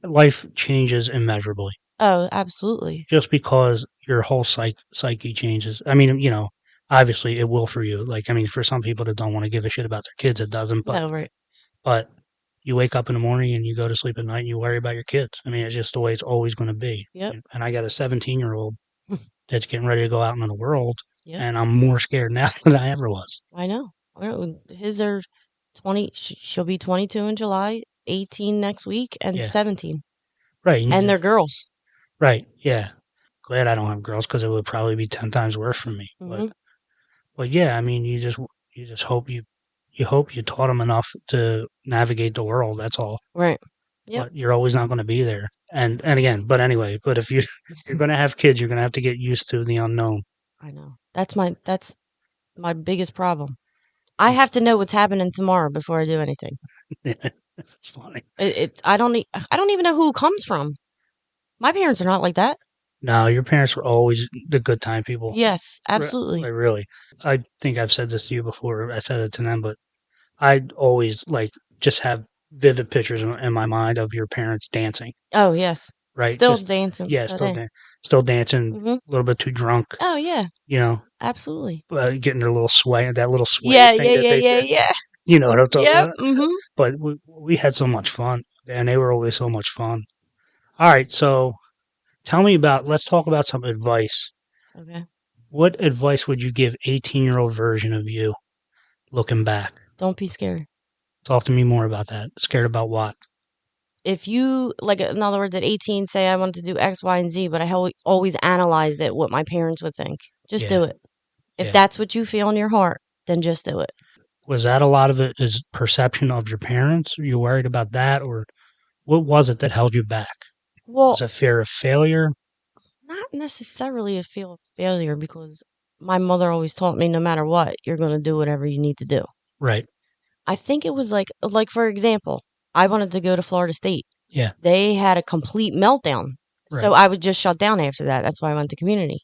Life changes immeasurably Oh, absolutely. just because your whole psyche changes. I mean, obviously it will for you. Like, I mean, for some people that don't want to give a shit about their kids, it doesn't. No, right. But you wake up in the morning and you go to sleep at night and you worry about your kids. I mean, it's just the way it's always going to be. Yep. And I got a 17-year-old that's getting ready to go out into the world, Yep. and I'm more scared now than I ever was. I know. His are 20. She'll be 22 in July, 18 next week, and Yeah. 17. Right. And they're girls. right. Yeah. Glad I don't have girls because it would probably be 10 times worse for me. Hmm. But yeah, I mean, you just hope you taught them enough to navigate the world. That's all. Right. Yep. But you're always not going to be there. And again, but anyway, but if you're going to have kids, you're going to have to get used to the unknown. I know. That's my biggest problem. I have to know what's happening tomorrow before I do anything. It's funny. I don't even know who it comes from. My parents are not like that. No, your parents were always the good time people. Yes, absolutely. Really. I think I've said this to you before. I said it to them, but I'd always like just have vivid pictures in my mind of your parents dancing. Oh, yes. Right? Still Just dancing yeah, today. still dancing, Hmm. a little bit too drunk, Oh, yeah. you know, Absolutely. getting their little sway, that little sway Yeah, thing yeah, that yeah, they yeah, did. yeah. You know what I'm talking Yep. about? Hmm. But we had so much fun, and they were always so much fun. All right, so let's talk about some advice. Okay. What advice would you give 18-year-old version of you looking back? Don't be scared. Talk to me more about that. Scared about what? If you, like, in other words, at 18, say I want to do X, Y, and Z, but I always analyzed it, what my parents would think. Just Yeah, do it. If yeah. that's what you feel in your heart, then just do it. Was that a lot of it is perception of your parents? Are you worried about that, or What was it that held you back? Was Well, it fear of failure? not necessarily a feel of failure because my mother always taught me no matter what, you're going to do whatever you need to do. Right. I think it was like for example, I wanted to go to Florida State. Yeah. They had a complete meltdown. So Right. I would just shut down after that. That's why I went to community.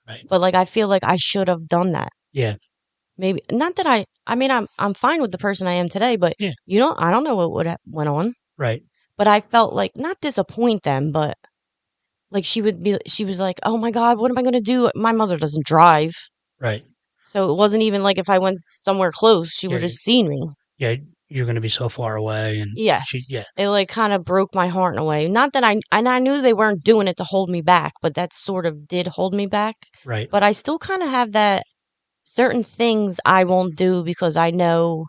Right. But like I feel like I should have done that. Yeah. Maybe not that I mean I'm fine with the person I am today, but Yeah. I don't know what would have went on. Right. But I felt like not disappoint them, but like she was like, "Oh my god, what am I going to do?" My mother doesn't drive. Right. So it wasn't even like if I went somewhere close, she Yeah. would have seen me. Yeah. You're going to be so far away, and Yes. yeah. It like kind of broke my heart in a way. Not that I knew they weren't doing it to hold me back, but that sort of did hold me back. Right. But I still kind of have that certain things I won't do because I know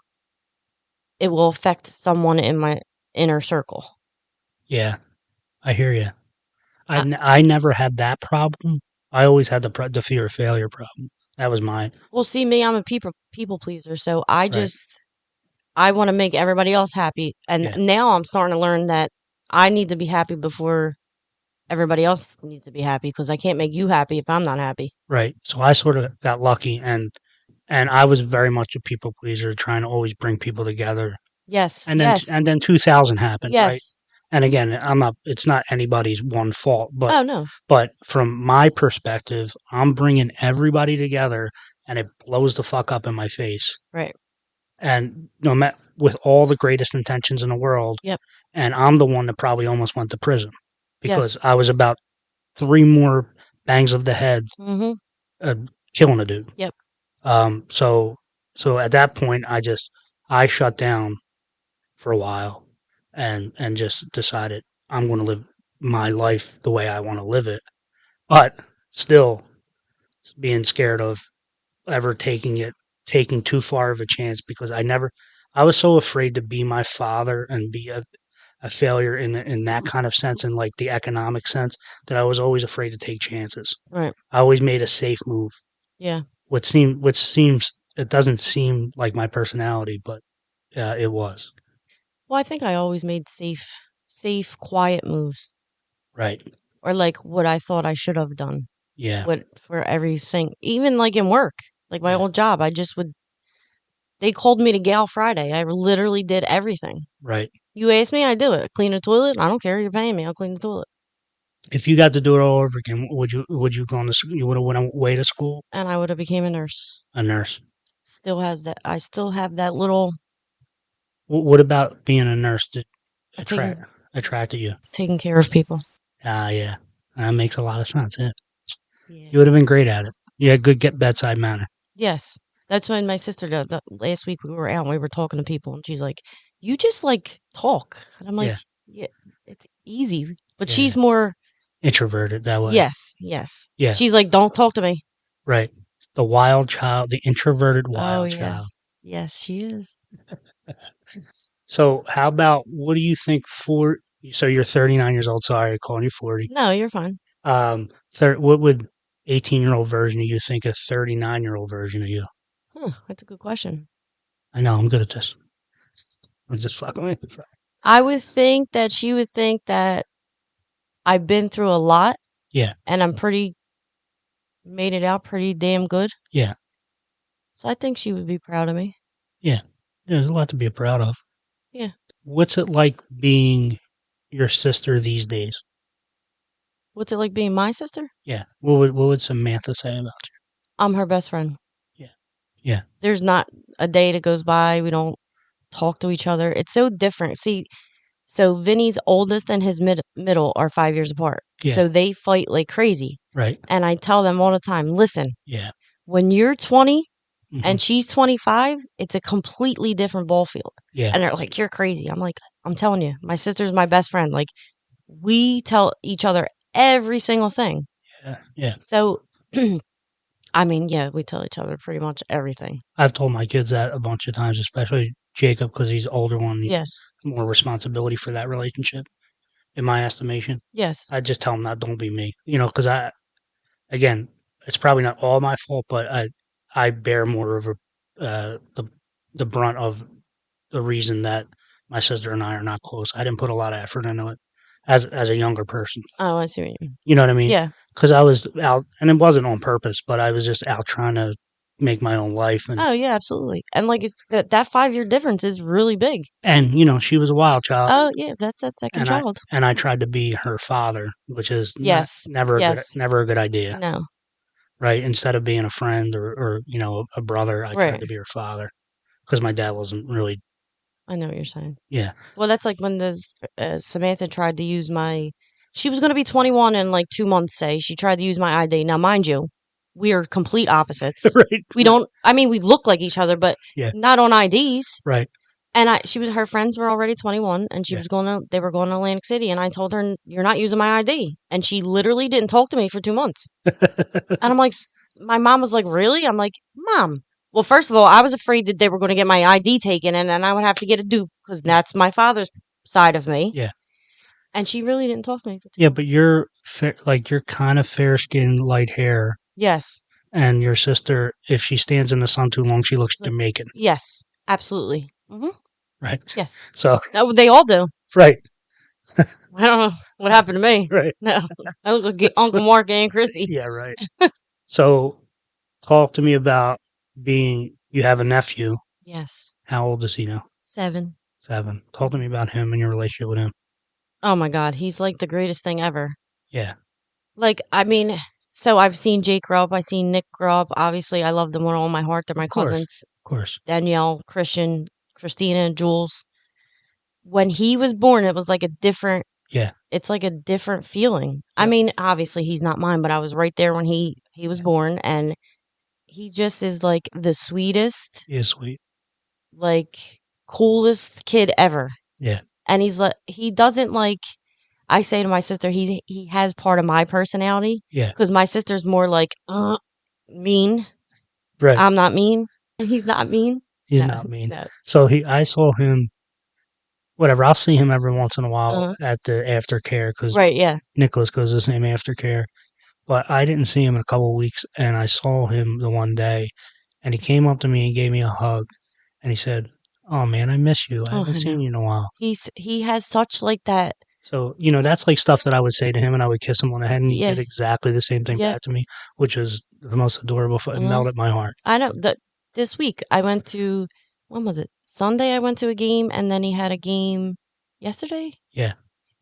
it will affect someone in my inner circle. Yeah. I hear you. Uh, I never had that problem. I always had the fear of failure problem. That was mine. well, see me, I'm a people pleaser, so Right. I want to make everybody else happy. And Yeah. now I'm starting to learn that I need to be happy before everybody else needs to be happy because I can't make you happy if I'm not happy. Right. So I sort of got lucky, and I was very much a people pleaser, trying to always bring people together. Yes, And then yes, 2000 happened, right? yes. And again, I'm not. It's not anybody's one fault, Oh no, but from my perspective, I'm bringing everybody together, and it blows the fuck up in my face. right. And no matter with all the greatest intentions in the world, Yep. and I'm the one that probably almost went to prison because Yes. I was about three more bangs of the head, Mm-hmm. uh, killing a dude. Yep. So at that point, I shut down for a while, and just decided I'm going to live my life the way I want to live it, but still being scared of ever taking too far of a chance because I was so afraid to be my father and be a failure in that kind of sense, in like the economic sense, that I was always afraid to take chances. Right. I always made a safe move. Yeah. Which seems it doesn't seem like my personality, but it was. Well, I think I always made safe, quiet moves, Right. or like what I thought I should have done. Yeah. What for everything, even like in work, like my Yeah. old job, I just would. They called me to Gal Friday. I literally did everything. Right. You ask me, I do it. Clean the toilet. I don't care. You're paying me. I'll clean the toilet. If you got to do it all over again, would you go on to you would have went away to school? And I would have became a nurse. A nurse. Still has that. I still have that little What about being a nurse that attract taking attracted you? taking care of people. Ah, yeah, that makes a lot of sense. Yeah, Yeah. you would have been great at it. You had good get bedside manner. Yes. That's when my sister did. Last week we were out and we were talking to people, and she's like, "You just like talk," and I'm like, Yeah, "Yeah, it's easy." But she's yeah. more, Introverted that way. yes, yes. Yeah, She's like, "Don't talk to me." right. The wild child, the introverted Oh wild child. yes, yes, she is. So, how about what do you think for? So you're 39 years old. Sorry, I'm calling you 40. No, you're fine. What would 18-year-old version of you think a 39-year-old version of you? That's a good question. I know I'm good at this. I'm just fucking with you. I would think that she would think that I've been through a lot Yeah, and I'm pretty made it out pretty damn good. yeah, So I think she would be proud of me. yeah. There's a lot to be proud of. Yeah. What's it like being your sister these days? What's it like being my sister? Yeah. What would Samantha say about I'm her best friend. you? Yeah, yeah, There's not a day that goes by we don't talk to each other. It's so different. See, so Vinny's oldest and his middle are 5 years apart. yeah. So they fight like crazy. Right. And I tell them all the time, listen, Yeah. when you're 20 Hmm. and she's 25, it's a completely different ball field. Yeah. And they're like, you're crazy. I'm like, I'm telling you, my sister's my best friend. Like, we tell each other every single thing. Yeah. Yeah. So, I mean, yeah, we tell each other pretty much everything. I've told my kids that a bunch of times, especially Jacob, because he's the older one. He Yes. more responsibility for that relationship, in my estimation. Yes. I just tell him that don't be me, because again, it's probably not all my fault, but I bear more of the brunt of the reason that my sister and I are not close. I didn't put a lot of effort into it as a younger person. Oh, I see what you mean. You know what I mean? Yeah. Because I was out, and it wasn't on purpose, but I was just out trying to make my own life, Oh, yeah, absolutely. And like it's that 5 year difference is really big. and she was a wild child, Oh, yeah, that's that second and I child. and I tried to be her father, which is not Yes. never a good Yes. never a good idea, No. right? Instead of being a friend or a brother, I tried Right. to be her father because my dad wasn't really. I know what you're saying. Yeah. Well, that's like when the Samantha tried to use my. She was going to be 21 in like 2 months. Say she tried to use my ID. Now, mind you, we are complete opposites. Right, We right. don't. I mean, we look like each other, but Yeah, not on IDs. right. And her friends were already 21, and Yeah. they were going to Atlantic City, and I told her, "You're not using my ID," and she literally didn't talk to me for 2 months. And I'm like, my mom was like, "Really?" I'm like, "Mom." Well, first of all, I was afraid that they were going to get my ID taken, and then I would have to get a dupe because Yeah, that's my father's side of me. yeah. And she really didn't talk to me for two Yeah, but months. you're kind of fair skinned, light hair, Yes. and your sister, if she stands in the sun too long, she looks It's like, Jamaican, yes, absolutely. right? Yes. So, No, they all do. right, I don't know what happened to me. right. No, I look like That's Uncle what, Mark and Chrissy. yeah, right. So, talk to me about you have a nephew. Yes. How old is he now? 7. 7. Talk to me about him and your relationship with him. Oh my God, he's like the greatest thing ever. Yeah, Like, I mean, so I've seen Jake grow up. I've seen Nick grow up. Obviously, I love them with all my heart. They're my of course, cousins. of course. Danielle, Christian, Christina, Jules. When he was born, it was like a different, Yeah, it's like a different feeling. I yep, mean, obviously he's not mine, but I was right there when he was yeah. born, and he just is like the sweetest, He is sweet. like coolest kid ever. Yeah, And he's like, he doesn't like, I say to my sister, he has part of my personality yeah, because my sister's more like mean. right. I'm not mean. He's not mean. He's No, not mean. no. So I saw him. Whatever. I'll see him every once in a while Uh-huh. at the aftercare because Right, yeah. Nicholas goes to the same aftercare. But I didn't see him in a couple of weeks, and I saw him the one day, and he came up to me and gave me a hug, and he said, "Oh man, I miss you. I Oh, haven't I know. seen you in a while." He has such like that. So that's like stuff that I would say to him, and I would kiss him on the head, and he Yeah, did exactly the same thing yeah. back to me, which is the most adorable. It Uh-huh. melted my heart. I know that this week I went to, when was it? Sunday I went to a game, and then he had a game yesterday. Yeah,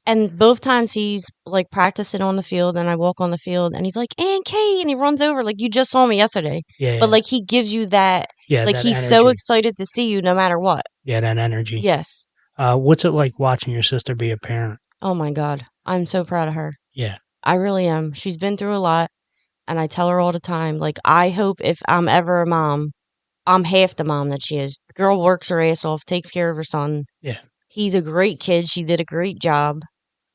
And both times he's like practicing on the field, and I walk on the field, and he's like, "And Kate," and he runs over like you just saw me yesterday. But yeah, like he gives you that, yeah. like That he's so energy. excited to see you no matter what. Yeah, that energy. Yes. What's it like watching your sister be a parent? Oh my God, I'm so proud of her. Yeah, I really am. She's been through a lot, and I tell her all the time, like I hope if I'm ever a mom, I'm half the mom that she is. The girl works her ass off, takes care of her son. yeah. He's a great kid. She did a great job.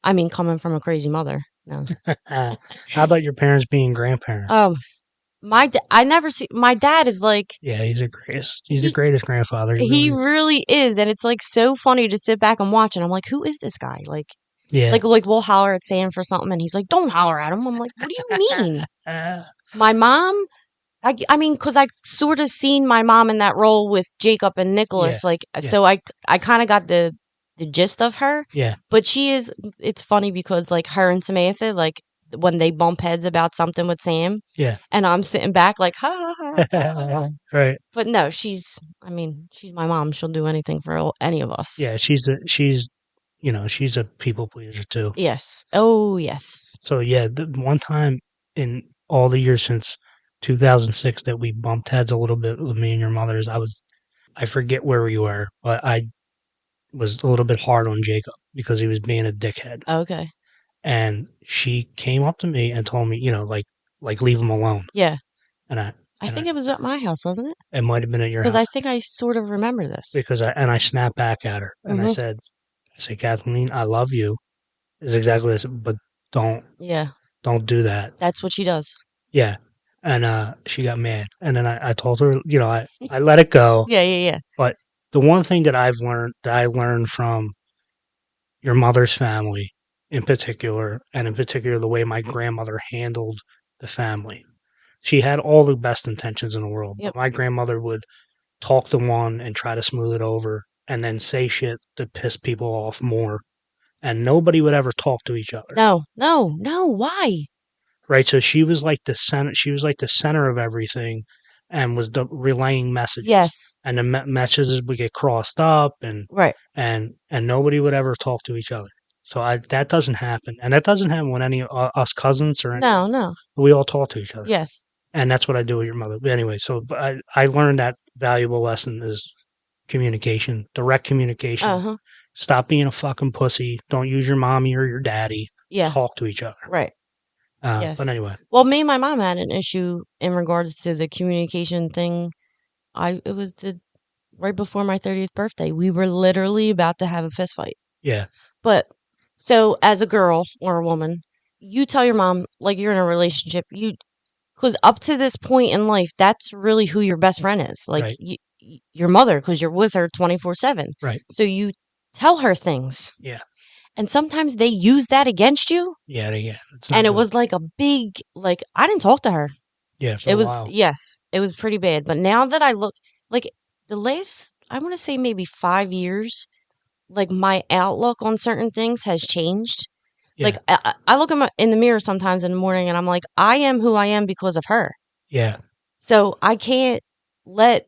I mean, coming from a crazy mother. No. How about your parents being grandparents? Um, I never see my dad is like Yeah, he's the greatest. He's the he greatest grandfather. He he really is. really is, and it's like so funny to sit back and watch. And I'm like, who is this guy? Yeah. Like we'll holler at Sam for something, and he's like, don't holler at him. I'm like, what do you mean? My mom, I mean, because I sort of seen my mom in that role with Jacob and Yeah. Nicholas, like Yeah. so I kind of got the gist of her. Yeah. But she is. It's funny because like her and Samantha, like when they bump heads about something with Sam, Yeah. and I'm sitting back like ha ha ha. Right. But no, I mean, she's my mom. She'll do anything for any of us. Yeah, she's a people pleaser too. Yes. Oh yes. So yeah, the one time in all the years since 2006 that we bumped heads a little bit with me and your mother's, I forget where we were, but I was a little bit hard on Jacob because he was being a dickhead. Okay. And she came up to me and told me, like leave him alone. Yeah. And I I and think I it was at my house, wasn't it? it might have been at your Because house I think I sort of remember this. because I snapped back at her and Mm-hmm. I said, Kathleen, I love you. Is exactly what I said, but don't Yeah. don't do that. That's what she does. Yeah. And she got mad. And then I told her, I let it go. Yeah. Yeah. Yeah. But the one thing that I learned from your mother's family in particular, and in particular the way my grandmother handled the family. She had all the best intentions in the world, but Yep. my grandmother would talk to one and try to smooth it over and then say shit to piss people off more, and nobody would ever talk to each other. No, no, no. Why? Right? So she was like the center. She was like the center of everything, and was relaying messages. Yes. And the messages would get crossed up, Right. and nobody would ever talk to each other. So that doesn't happen, and that doesn't happen with any us cousins or No, anything. no. We all talk to each other, Yes. and that's what I do with your mother. But anyway, so I learned that valuable lesson is communication, direct communication. Uh-huh. Stop being a fucking pussy. Don't use your mommy or your daddy. Yeah. Talk to each other. Right. But Yes. anyway, Well, me and my mom had an issue in regards to the communication thing. It was right before my 30th birthday. We were literally about to have a fist fight. yeah, But so as a girl or a woman, you tell your mom like you're in a relationship, because up to this point in life, that's really who your best friend is. Like right, your mother, because you're with her 24/7. right, So you tell her things. yeah, And sometimes they use that against you. yeah, yeah. It's not And it good. was like a big, like, I didn't talk to her. Yeah, for It a was, while. yes, it was pretty bad. But now that I look, like, the last, I want to say maybe 5 years, like, my outlook on certain things has changed. Yeah, Like, I look in the mirror sometimes in the morning and I'm like, I am who I am because of her. yeah, So I can't let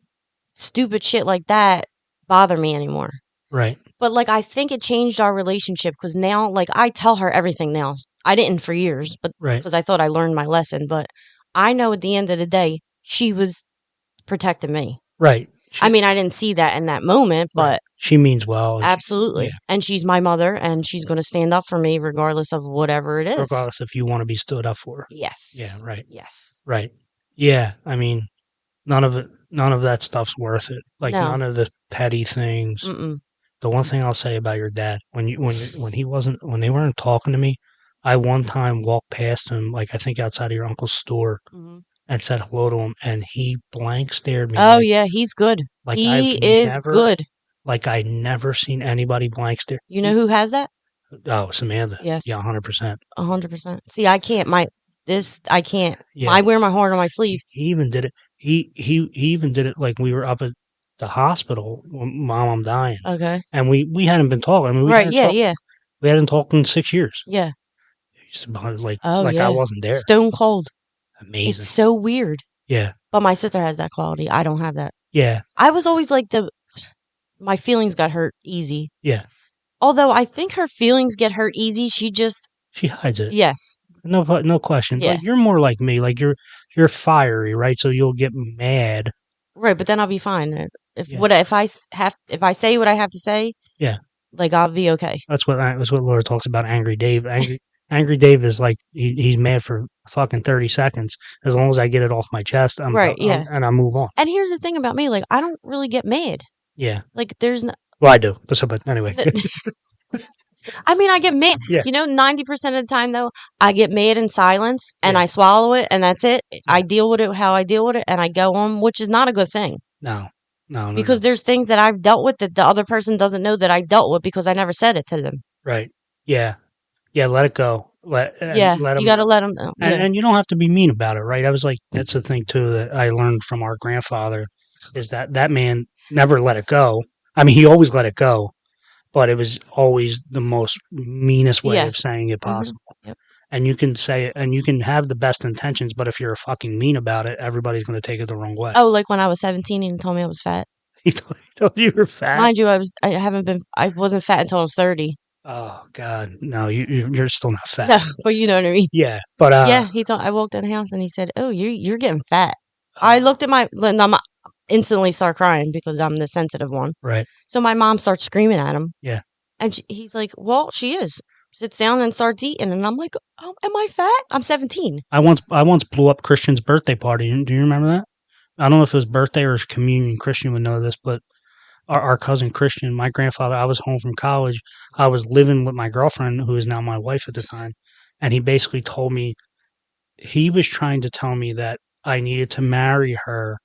stupid shit like that bother me anymore. right, But like I think it changed our relationship because now like I tell her everything now. I didn't for years, but right, because I thought I learned my lesson. But I know at the end of the day, she was protecting me. right. I mean, I didn't see that in that moment, Right. but She means well. And absolutely. yeah, And she's my mother and she's going to stand up for me regardless of whatever it is. regardless if you want to be stood up for. Yeah, Yes. right, Yes. right. Yeah, I mean, none of that stuff's worth it. Like No. none of the petty things. Mm-mm. The one thing I'll say about your dad, when they weren't talking to me, I one time walked past him, like I think outside of your uncle's store, Mm-hmm. and said hello to him, and he blank stared me Oh, yeah. He's good. like He is good. I never seen anybody blank stare. You know who has that? Oh, Samantha. Yes. Yeah, 100%. 100%. See, I can't. I can't. Yeah, I wear my heart on my sleeve. he even did it. He even did it like we were up at the hospital when mom I'm dying, Okay. and we hadn't been talking. I mean, Right. Yeah. Yeah. we hadn't talked in 6 years. Yeah. Just about like Oh, I yeah. wasn't there. Stone cold. It's Amazing. so weird. Yeah, But my sister has that quality. I don't have that. yeah, I was always like my feelings got hurt easy. yeah. Although I think her feelings get hurt easy. She just, She hides it. yes. No question. Yeah. Like you're more like me. Like you're fiery, right? So you'll get mad. Right. But then I'll be fine. Yeah, If I say what I have to say, yeah. like I'll be okay. That's what Laura talks about. Angry Dave. Angry Dave is like he's mad for fucking 30 seconds. As long as I get it off my chest, Right. Yeah. and I move on. And here's the thing about me. Like, I don't really get mad. Yeah. Like, there's no, Well, I do. But anyway. I mean, I get mad. Yeah. 90% of the time, though, I get mad in silence and Yeah. I swallow it and that's it. Yeah. I deal with it how I deal with it and I go on, which is not a good thing. No. Because there's things that I've dealt with that the other person doesn't know that I dealt with because I never said it to them. Right. Yeah. Yeah. Let it go. Let Yeah. them You got to know. let them know. Yeah. And you don't have to be mean about it, right? I was like, that's the thing too that I learned from our grandfather is that man never let it go. I mean, he always let it go, but it was always the most meanest way of Yes. saying it Mm-hmm. possible. Yep. And you can say it, and you can have the best intentions, but if you're fucking mean about it, everybody's going to take it the wrong way. Oh, like when I was 17 and he told me I was fat. He told you were fat. Mind you, I wasn't fat until I was 30. Oh God, no, you're still not fat. No, but you know what I mean. Yeah, but Yeah, I walked in the house and he said, "Oh, you're getting fat." I looked at I'm instantly start crying because I'm the sensitive one. right. So my mom starts screaming at him. Yeah, And he's like, "Well, she is." Sits down and starts eating, and I'm like, "Oh, am I fat? I'm 17." I once blew up Christian's birthday party. Do you remember that? I don't know if it was birthday or his communion. Christian would know this, but our cousin Christian, my grandfather, I was home from college. I was living with my girlfriend, who is now my wife at the time, and he basically told me he was trying to tell me that I needed to marry her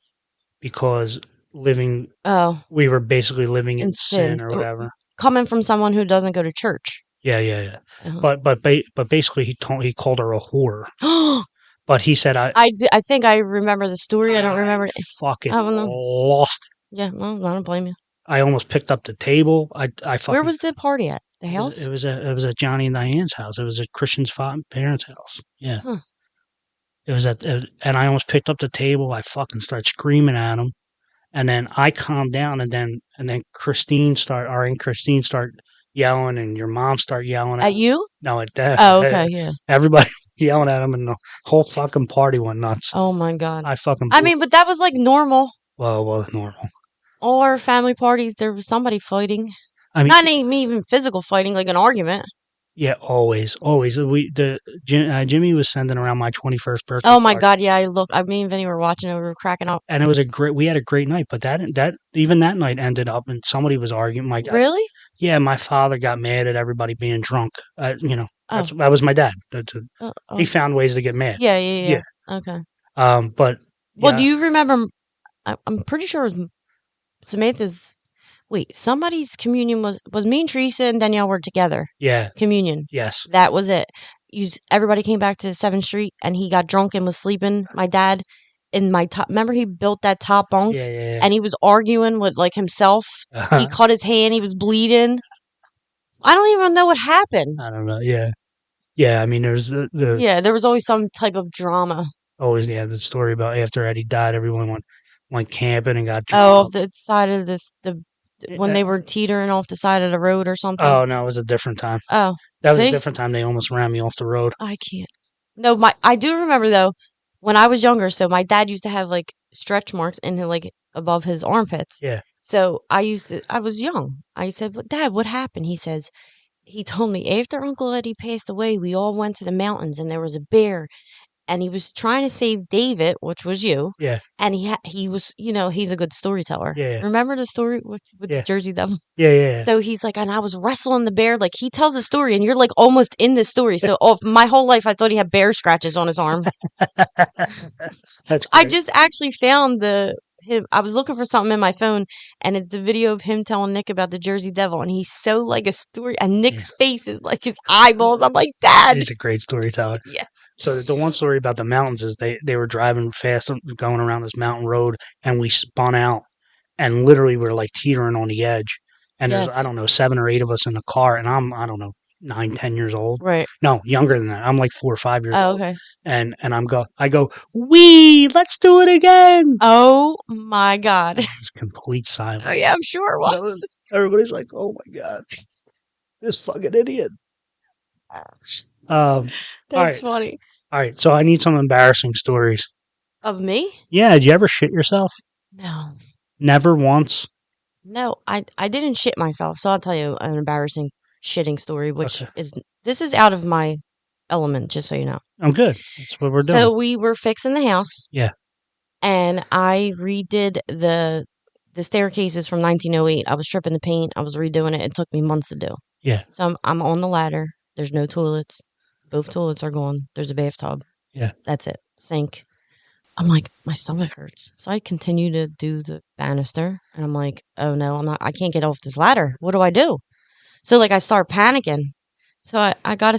because we were basically living in In sin sin. or whatever. Coming from someone who doesn't go to church. Yeah, yeah, yeah. Uh-huh. But basically he called her a whore. But he said I think I remember the story. I don't remember it. fucking I don't know. lost it. Yeah, well, I don't blame you. I almost picked up the table. I Where fucking was the party at? The house? it was at Johnny and Diane's house. It was at Christian's parents' house. Yeah, Huh. it was and I almost picked up the table. I fucking started screaming at him, and then I calmed down, and then our Aunt Christine start yelling, and your mom start yelling at At him. you? No, at that Oh, okay, yeah. everybody yelling at him, and the whole fucking party went nuts. Oh my God. I fucking I blew. mean, but that was like normal. Well, it was normal. All our family parties, there was somebody fighting. I mean, Not even physical fighting, like an argument. yeah, always, always. Jimmy was sending around my 21st birthday Oh my card, God, yeah, me and Vinny were watching it, we were cracking up. and it was a great. We had a great night, but that even that night ended up, and somebody was arguing. My dad, Really? yeah, my father got mad at everybody being drunk. Oh, That was my dad. He oh. found ways to get mad. Yeah, yeah, Yeah. yeah. Okay. But Well, do yeah, you remember? I'm pretty sure it was Samantha's. Wait, somebody's communion was me and Teresa and Danielle were together. yeah, Communion. yes, That was it. Everybody came back to 7th Street and he got drunk and was sleeping. My dad in my top. Remember he built that top bunk yeah, yeah, and he was arguing with like himself. He yeah. cut his hand. He was bleeding. I don't even know what happened. I don't know. Yeah, yeah. I mean, there's the Yeah, there was always some type of drama. always the story about after Eddie died, everyone went camping and got Oh, off drunk. the side of when Yeah. they were teetering off the side of the road or something. Oh no, it was a different time. Oh, That was a see? different time. They almost ran me off the road. I can't. No, I do remember though when I was younger. So my dad used to have like stretch marks in like above his armpits. Yeah, So I was young. I said, "But Dad, what happened?" He told me after Uncle Eddie passed away, we all went to the mountains and there was a bear and he was trying to save David, which was you. yeah, And he was, he's a good storyteller. yeah, Remember the story with the yeah, Jersey Devil? yeah, yeah, So he's like, and I was wrestling the bear. Like he tells the story, and you're like almost in the story. So my whole life, I thought he had bear scratches on his arm. yeah. That's I great. just actually found him. I was looking for something in my phone, and it's the video of him telling Nick about the Jersey Devil, and he's so like a story. And Yeah. Nick's face is like his eyeballs. I'm like, Dad. He's a great storyteller. Yes. So the one story about the mountains is they were driving fast, going around this mountain road, and we spun out, and literally we were like teetering on the edge. And there's I Yes. don't know 7 or 8 of us in the car, and I don't know 9, 10 years old. Right. No, younger than that. I'm like 4 or 5 years Oh, old. okay. And I go, wee, let's do it again. Oh my God. It's complete silence. Oh yeah, I'm sure it was. Everybody's like, oh my god, this fucking idiot. All That's right, funny. all right. So I need some embarrassing stories. Of me? Yeah, did you ever shit yourself? No. Never once. No, I didn't shit myself, so I'll tell you an embarrassing shitting story, which Okay, this is out of my element, just so you know. I'm good. That's what we're So doing. we were fixing the house, Yeah, and I redid the staircases from 1908. I was stripping the paint, I was redoing it. It took me months to do. yeah, So I'm on the ladder. There's no toilets. Both toilets are gone. There's a bathtub. yeah. That's it. Sink. I'm like, my stomach hurts. So I continue to do the banister and I'm like, oh no, I can't get off this ladder. What do I do? So like I start panicking. So I got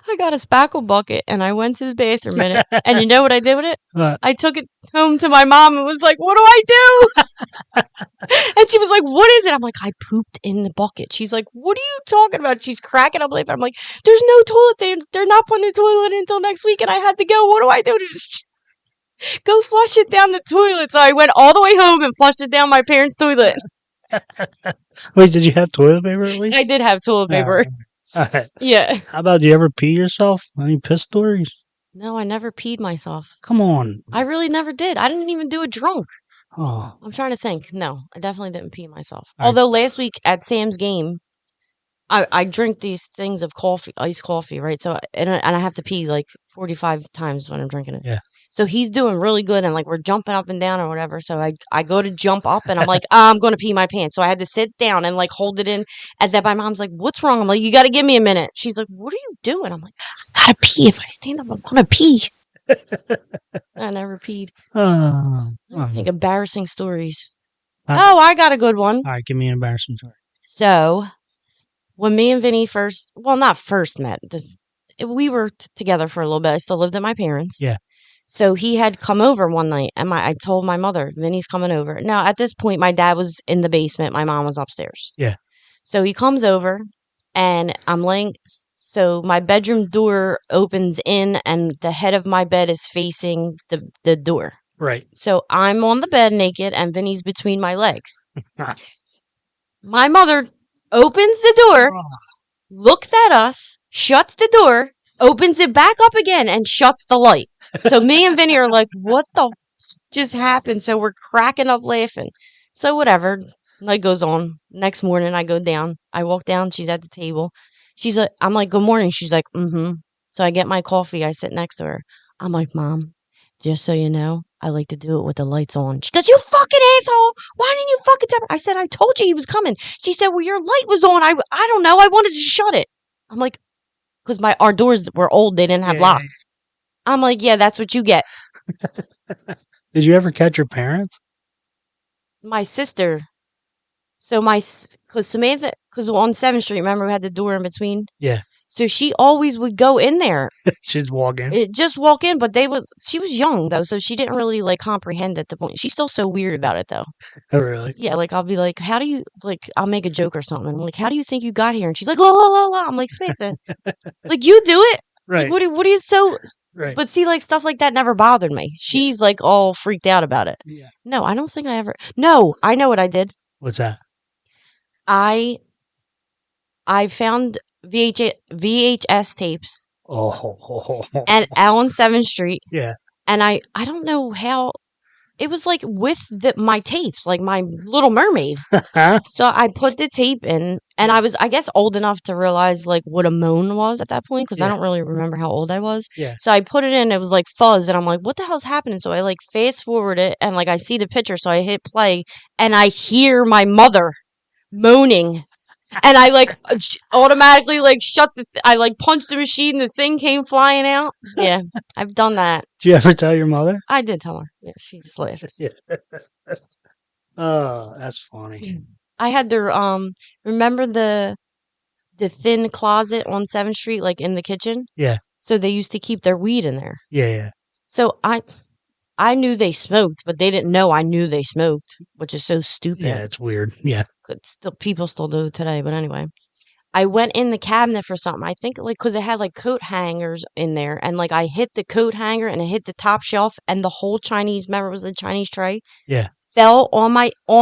I got a spackle bucket and I went to the bathroom in it. And you know what I did with it? Uh, I took it home to my mom and was like, what do I do? And she was like, what is it? I'm like, I pooped in the bucket. She's like, what are you talking about? She's cracking up laughing. I'm like, there's no toilet. They're not putting the toilet in until next week. And I had to go. What do I do? Go flush it down the toilet. So I went all the way home and flushed it down my parents' toilet. Wait, did you have toilet paper at least? I did have toilet Yeah. paper. All right. Yeah. How about, do you ever pee yourself? Any piss stories? No, I never peed myself. Come on. I really never did. I didn't even do it drunk. Oh, I'm trying to think. No, I definitely didn't pee myself. all right. Although last week at Sam's game, I drink these things of coffee, iced coffee, right? So and I have to pee like 45 times when I'm drinking it. Yeah. So he's doing really good, and like we're jumping up and down or whatever. So I go to jump up, and I'm like, I'm going to pee my pants. So I had to sit down and like hold it in. And then my mom's like, "What's wrong?" I'm like, "You got to give me a minute." She's like, "What are you doing?" I'm like, "I gotta pee. If I stand up, I'm gonna pee." I never peed. I think embarrassing stories. Oh, I got a good one. All right, give me an embarrassing story. So when me and Vinny not first met, we were together for a little bit. I still lived at my parents. Yeah. So he had come over one night, and I told my mother, Vinny's coming over. Now, at this point, my dad was in the basement. My mom was upstairs. Yeah. So he comes over, and I'm laying. So my bedroom door opens in, and the head of my bed is facing the door. Right. So I'm on the bed naked, and Vinny's between my legs. My mother opens the door, looks at us, shuts the door, opens it back up again, and shuts the light. So me and Vinny are like, what the just happened? So we're cracking up laughing. So whatever. Night goes on. Next morning I go down. I walk down, she's at the table. She's like, I'm like, good morning. She's like, mm-hmm. So I get my coffee, I sit next to her. I'm like, Mom, just so you know, I like to do it with the lights on. She goes, you fucking asshole. Why didn't you fucking tell me? I said, I told you he was coming. She said, well, your light was on. I don't know. I wanted to shut it. I'm like, because our doors were old. They didn't have locks. I'm like, yeah, that's what you get. Did you ever catch your parents? My sister. So because Samantha, because on 7th Street, remember we had the door in between? Yeah. So she always would go in there. She'd walk in. Just walk in, but she was young though, so she didn't really like comprehend at the point. She's still so weird about it though. Oh, really? Yeah, like I'll be like, how do you, like, I'll make a joke or something. I'm like, how do you think you got here? And she's like, la la la la. I'm like, Samantha, like you do it. Right. Like, what are you so, right. But see, like stuff like that never bothered me. She's like all freaked out about it. Yeah. No, I don't think I ever, no, I know what I did. What's that? I found VHS tapes and out on 7th Street. Yeah. And I don't know how it was like with my tapes, like my Little Mermaid. So I put the tape in, and I was, I guess, old enough to realize like what a moan was at that point because I don't really remember how old I was. Yeah. So I put it in, it was like fuzz, and I'm like, what the hell's happening? So I like fast forward it, and like I see the picture, so I hit play, and I hear my mother moaning. And I like automatically like shut I like punched the machine. The thing came flying out. Yeah, I've done that. Did you ever tell your mother? I did tell her. Yeah, she just laughed. Yeah. Oh, that's funny. I had to remember the thin closet on 7th Street, like in the kitchen. Yeah. So they used to keep their weed in there. Yeah, yeah. So I knew they smoked, but they didn't know I knew they smoked, which is so stupid. Yeah, it's weird. Yeah. People still do it today, but anyway. I went in the cabinet for something. I think like because it had like coat hangers in there, and like I hit the coat hanger and it hit the top shelf, and the whole Chinese, remember it was the Chinese tray? Yeah. Fell on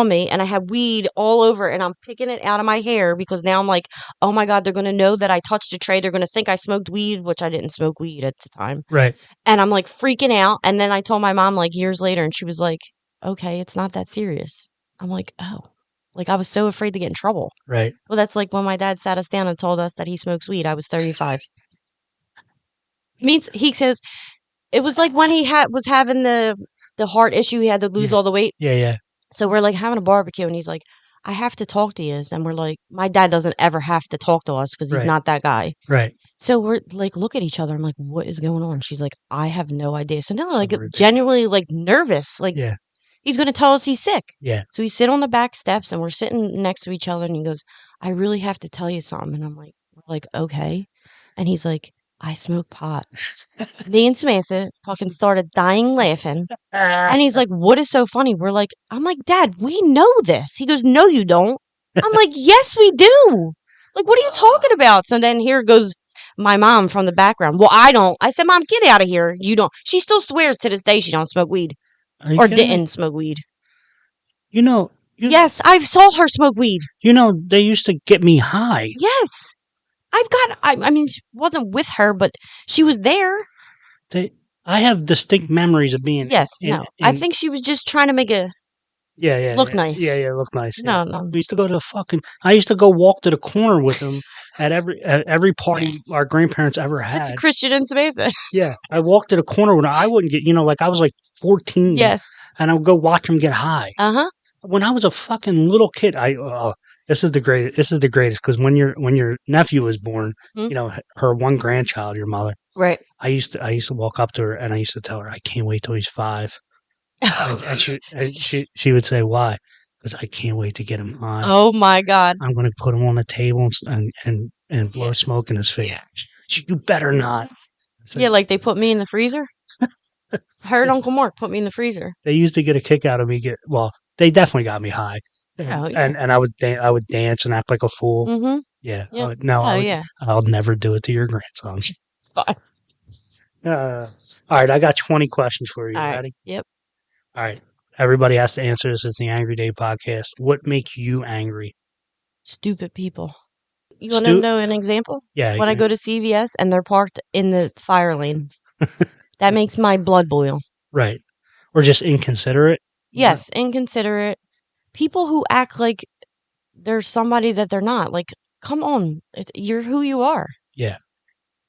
me, and I had weed all over, and I'm picking it out of my hair because now I'm like, oh my God, they're gonna know that I touched a tray. They're gonna think I smoked weed, which I didn't smoke weed at the time. Right. And I'm like freaking out. And then I told my mom like years later, and she was like, okay, it's not that serious. I'm like, oh. Like, I was so afraid to get in trouble. Right. Well, that's like when my dad sat us down and told us that he smokes weed. I was 35. Means he says it was like when he was having the heart issue. He had to lose all the weight. Yeah, yeah. So we're like having a barbecue, and he's like, I have to talk to you. And we're like, my dad doesn't ever have to talk to us because he's not that guy. Right. So we're like, look at each other. I'm like, what is going on? She's like, I have no idea. So now, like, genuinely, like, nervous. Like, yeah. He's going to tell us he's sick. Yeah. So we sit on the back steps, and we're sitting next to each other, and he goes, I really have to tell you something. And I'm like, we're like, okay. And he's like, I smoke pot. Me and Samantha fucking started dying laughing. And he's like, what is so funny? I'm like, Dad, we know this. He goes, no, you don't. I'm like, yes, we do. Like, what are you talking about? So then here goes my mom from the background. Well, I don't. I said, Mom, get out of here. You don't. She still swears to this day she don't smoke weed. Or didn't smoke weed. Yes, I saw her smoke weed. They used to get me high. Yes. I mean, she wasn't with her, but she was there. I have distinct memories of being. Yes, I think she was just trying to make a look nice. Yeah, look nice. No. We used to go to I used to go walk to the corner with them at every party our grandparents ever had. It's Christian and Samantha. Yeah, I walked to the corner when I wouldn't get, like I was like 14. Yes. And I would go watch them get high. Uh-huh. When I was a fucking little kid, this is the greatest. This is the greatest because when your nephew was born, her one grandchild, your mother. Right. I used to walk up to her and I used to tell her, I can't wait till he's 5. And she would say, why? Because I can't wait to get him high. Oh my God. I'm going to put him on the table and blow smoke in his face. Yeah. You better not. Like they put me in the freezer. I heard Uncle Mark put me in the freezer. They used to get a kick out of me. They definitely got me high, Oh yeah. and I would dance and act like a fool. Mm-hmm. Yeah. Yep. No, Oh yeah. I'll never do it to your grandson. It's fine. All right, I got 20 questions for you. All right. Ready? Yep. All right. Everybody has to answer this. It's the Angry Day podcast. What makes you angry? Stupid people. You want to Stu? know an example? Yeah, When I go to CVS and they're parked in the fire lane, that makes my blood boil. right. Or just inconsiderate. Yes, inconsiderate. People who act like they're somebody that they're not. Like, come on. You're who you are. Yeah.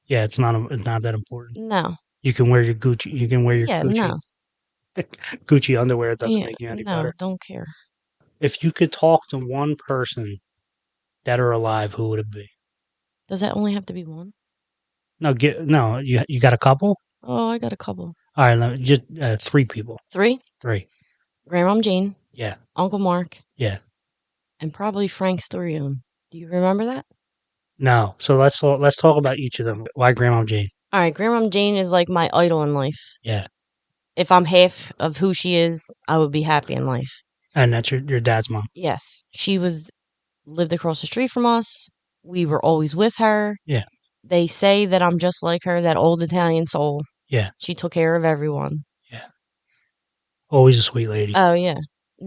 Yeah, it's not that important. No. You can wear your Gucci. You can wear your Yeah, no. Gucci underwear. It doesn't Yeah, make you any no, better. don't care. If you could talk to one person, dead or alive, who would it be? Does that only have to be one? No. You got a couple? Oh, I got a couple. All right, just 3 people. 3? 3. Grandma Jane, Yeah. Uncle Mark, Yeah. and probably Frank Storione. Do you remember that? No. So let's talk about each of them. Why Grandma Jane? All right, Grandma Jane is like my idol in life. Yeah. If I'm half of who she is, I would be happy in life. And that's your dad's mom. Yes, she lived across the street from us. We were always with her. Yeah. They say that I'm just like her, that old Italian soul. Yeah. She took care of everyone. Yeah. Always a sweet lady. Oh yeah.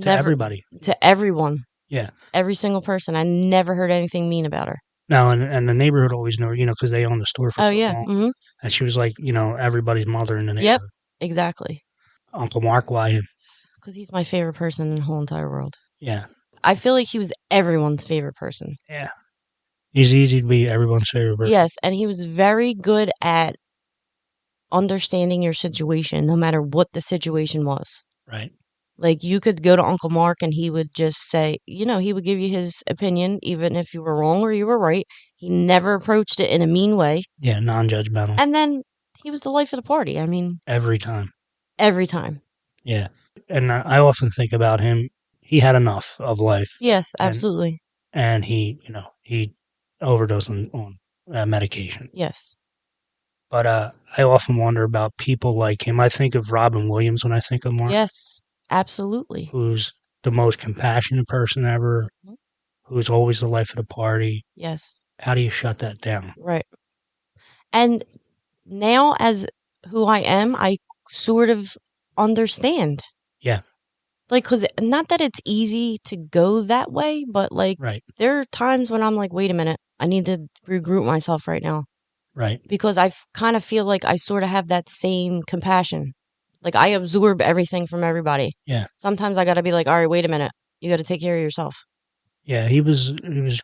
To everybody. To everyone. Yeah. Every single person. I never heard anything mean about her. No, and the neighborhood always knew her, because they owned the store for Oh so yeah. long. Mm-hmm. And she was like, everybody's mother in the Yep. neighborhood. Exactly. Uncle Mark, why him? Because he's my favorite person in the whole entire world. Yeah. I feel like he was everyone's favorite person. Yeah. He's easy to be everyone's favorite person. Yes, and he was very good at understanding your situation, no matter what the situation was. Right. Like, you could go to Uncle Mark and he would just say, he would give you his opinion, even if you were wrong or you were right. He never approached it in a mean way. Yeah, non-judgmental. And then he was the life of the party. I mean, every time. Every time. Yeah. And I often think about him. He had enough of life. Yes, absolutely. And he overdosed on medication. Yes. But I often wonder about people like him. I think of Robin Williams when I think of Mark. Yes, absolutely. Who's the most compassionate person ever, mm-hmm. Who's always the life of the party. Yes. How do you shut that down? Right. And now, as who I am, I sort of understand. Yeah. Like, because not that it's easy to go that way, but like, right. There are times when I'm like, wait a minute, I need to regroup myself right now. Right. Because I kind of feel like I sort of have that same compassion. Like, I absorb everything from everybody. Yeah. Sometimes I got to be like, all right, wait a minute. You got to take care of yourself. Yeah, he was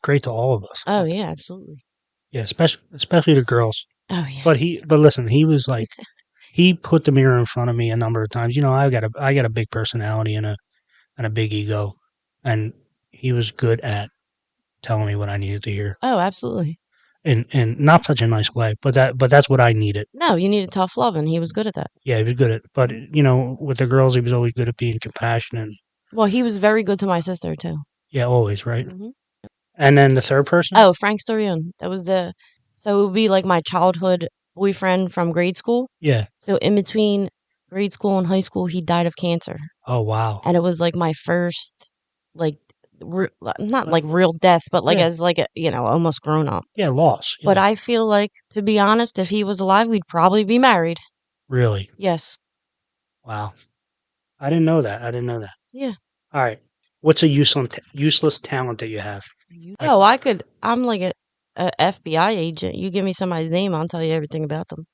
great to all of us. Oh, yeah, absolutely. Yeah, especially the girls. Oh, yeah. But listen, he was like, he put the mirror in front of me a number of times. I got a big personality and a big ego, and he was good at telling me what I needed to hear. Oh, absolutely. In not such a nice way, but that's what I needed. No, you needed tough love, and he was good at that. Yeah, he was good at it. But, with the girls, he was always good at being compassionate. Well, he was very good to my sister, too. Yeah, always, right? Mm-hmm. And then the third person? Oh, Frank Storione. That was so it would be like my childhood boyfriend from grade school. Yeah. So in between grade school and high school, he died of cancer. Oh, wow. And it was like my first, like, not like real death, but like as like, almost grown up. Yeah, loss. Yeah. But I feel like, to be honest, if he was alive, we'd probably be married. Really? Yes. Wow. I didn't know that. Yeah. All right. What's a useless talent that you have? I'm like a FBI agent. You give me somebody's name, I'll tell you everything about them.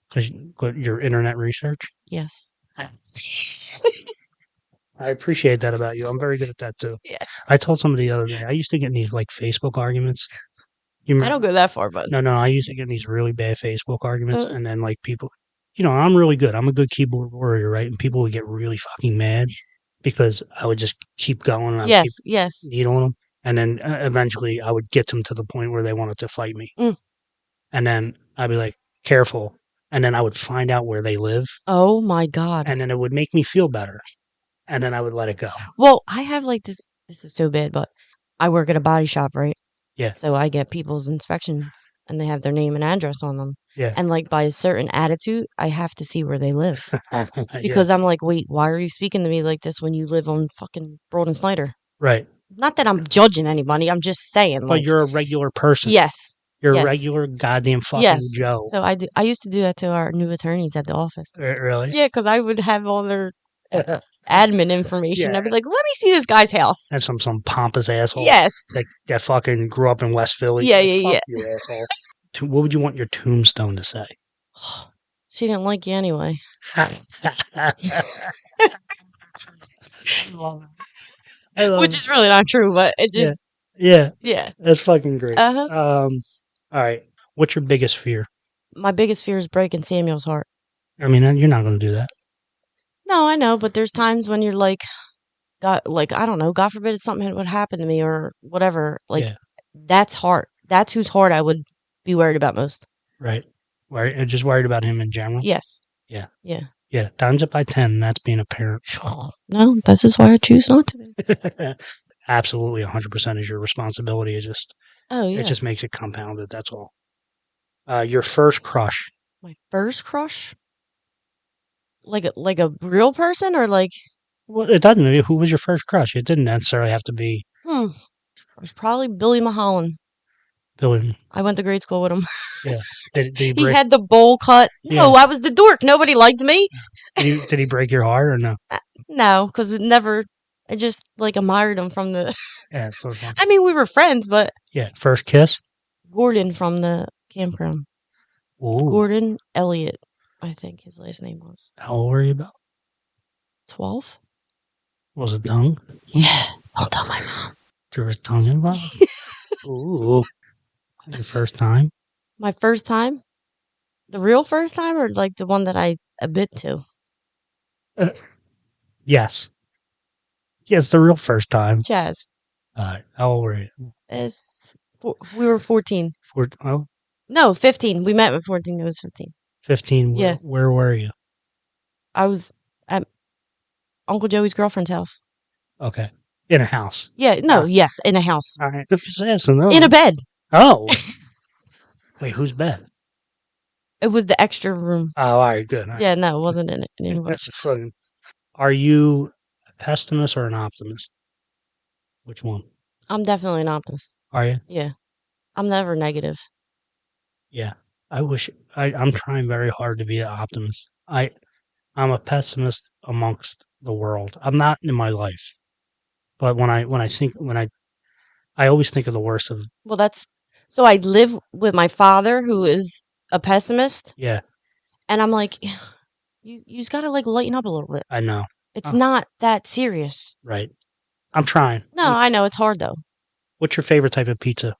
Because your internet research? Yes. I appreciate that about you. I'm very good at that too. Yeah. I told somebody the other day, I used to get in these like Facebook arguments. I don't go that far, but no, I used to get in these really bad Facebook arguments, and then like people, I'm really good. I'm a good keyboard warrior, right? And people would get really fucking mad because I would just keep going. And yes, keep needling them, and then eventually I would get them to the point where they wanted to fight me, and then I'd be like, "Careful," and then I would find out where they live. Oh my God! And then it would make me feel better. And then I would let it go. Well, I have like this is so bad, but I work at a body shop, right? Yeah. So I get people's inspections and they have their name and address on them. Yeah. And like by a certain attitude, I have to see where they live. Yeah. Because I'm like, wait, why are you speaking to me like this when you live on fucking Broad and Snyder? Right. Not that I'm judging anybody. I'm just saying, But like, you're a regular person. yes, You're a yes, regular goddamn fucking yes. Joe. So I do. I used to do that to our new attorneys at the office. Really? Yeah, because I would have all their admin information. Yeah. I'd be like, let me see this guy's house. And some pompous asshole Yes. that fucking grew up in West Philly. Yeah, Like, fuck yeah, you, asshole. What would you want your tombstone to say? yeah. She didn't like you anyway. I love it. I Which love it. is really not true, but it Yeah. just, Yeah. yeah. That's fucking great. Uh huh. All right. What's your biggest fear? My biggest fear is breaking Samuel's heart. I mean, you're not going to do that. No, I know, but there's times when you're like, God, like, I don't know, God forbid something would happen to me or whatever. Like, Yeah. that's heart. That's whose heart I would be worried about most. Right. Just worried about him in general. Yes. Yeah. Yeah. Yeah. Times it by 10. And that's being a parent. No, this is why I choose not to be. Absolutely 100% is your responsibility. Oh, It yeah. just makes it compounded. That's all. Your first crush. My first crush? Like a real person or like, Well, it doesn't. Who was your first crush? It didn't necessarily have to be it was probably Billy Mulholland. Billy. I went to grade school with him. Yeah. Did he He break? had the bowl cut. Yeah. No, I was the dork. Nobody liked me. Did he break your heart or no? No, because it never. I just like admired him from the. Yeah, it's so fun. I mean, we were friends, but Yeah. First kiss. Gordon from the campground. Ooh. Gordon Elliott, I think his last name was. How old were you about? 12? Was it tongue? Yeah. Don't tell my mom. There was tongue involved. Ooh. Your first time? My first time? The real first time or like the one that I a bit to? Yes. Yes, the real first time. Chaz. How old were you? We were 14. Oh, No, 15. We met at 14. It was 15. 15. Yeah. Where were you? I was at Uncle Joey's girlfriend's house. Okay. In a house. Yeah, no, yes, in a house. All right. If you say yes or no. In a bed. Oh. Wait, whose bed? It was the extra room. Oh, all right. Good. All right. Yeah, no, it wasn't in anybody's. That's fucking. Are you a pessimist or an optimist? Which one? I'm definitely an optimist. Are you? Yeah. I'm never negative. Yeah. I'm trying very hard to be an optimist. I'm a pessimist amongst the world. I'm not in my life. But I always think of the worst of, Well, that's so I live with my father who is a pessimist, yeah, and I'm like, you just gotta like lighten up a little bit. I know. It's Oh, not that serious. right. I'm trying. No, I know it's hard though. What's your favorite type of pizza?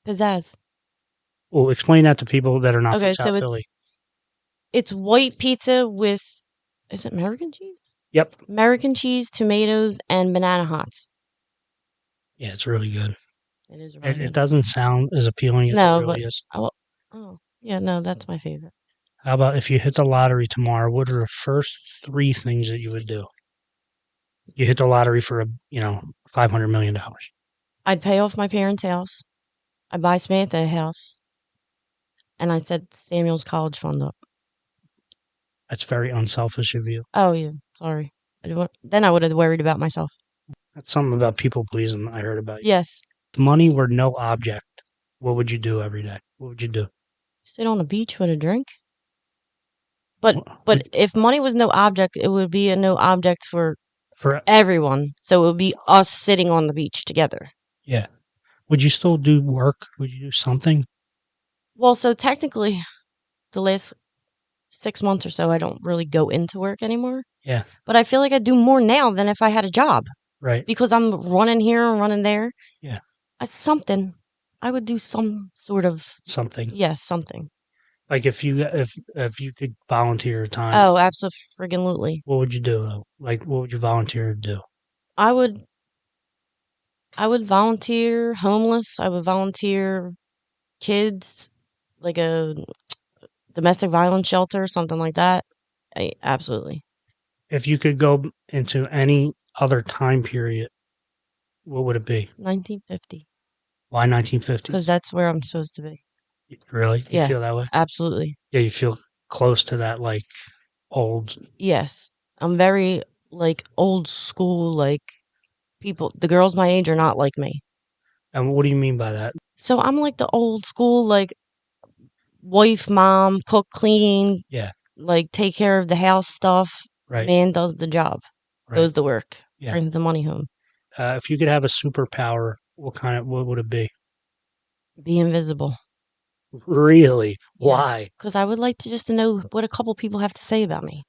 Pizzazz. Well, explain that to people that are not from Okay, so South Philly. it's white pizza with is it American cheese? Yep. American cheese, tomatoes, and banana hots. Yeah, it's really good. It is really It good. doesn't sound as appealing as it No, really but is. oh yeah, no, that's my favorite. How about if you hit the lottery tomorrow, what are the first 3 things that you would do? You hit the lottery for $500 million. I'd pay off my parents' house. I'd buy Samantha a house, and I set Samuel's college fund up. That's very unselfish of you. Oh yeah, sorry. Then I would have worried about myself. That's something about people pleasing I heard about you. Yes. If money were no object, what would you do every day? What would you do? Sit on a beach with a drink. But Would- if money was no object, it would be a no object for for everyone. So it would be us sitting on the beach together. Yeah. Would you still do work? Would you do something? Well, so technically, the last 6 months or so, I don't really go into work anymore. Yeah. But I feel like I do more now than if I had a job. Right. Because I'm running here and running there. Yeah. Something. I would do some sort of Something. yes, something. Like if you could volunteer your time, Oh, absolutely. what would you do? Like what would you volunteer to do? I would volunteer homeless. I would volunteer kids, like a domestic violence shelter, something like that. Absolutely. If you could go into any other time period, what would it be? 1950. Why 1950s? Because that's where I'm supposed to be. Really? You Yeah, feel that way? absolutely. Yeah, you feel close to that like old. Yes. I'm very like old school, like people, the girls my age are not like me. And what do you mean by that? So I'm like the old school, like wife, mom, cook, clean, Yeah, like take care of the house stuff. right, Man does the job, right. goes to work, Yeah. brings the money home. If you could have a superpower, what would it be? Be invisible. Really? Yes, Why? because I would like to just to know what a couple people have to say about me.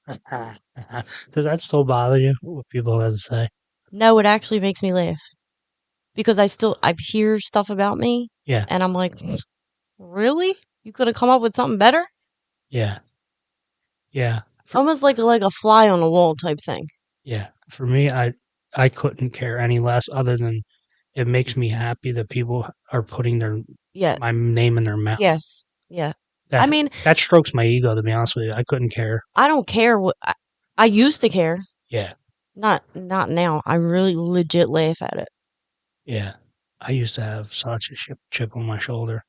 Does that still bother you? What people have to say? No, it actually makes me laugh because I hear stuff about me, Yeah, and I'm like, really? You could have come up with something better? yeah, yeah. Almost like a fly on the wall type thing. Yeah, for me, I couldn't care any less other than it makes me happy that people are putting their Yeah. my name in their mouth. Yes. Yeah. I That mean, that strokes my ego, to be honest with you. I couldn't care. I don't care what I used to care. Yeah, Not now. I really legit laugh at it. yeah. I used to have such a chip on my shoulder.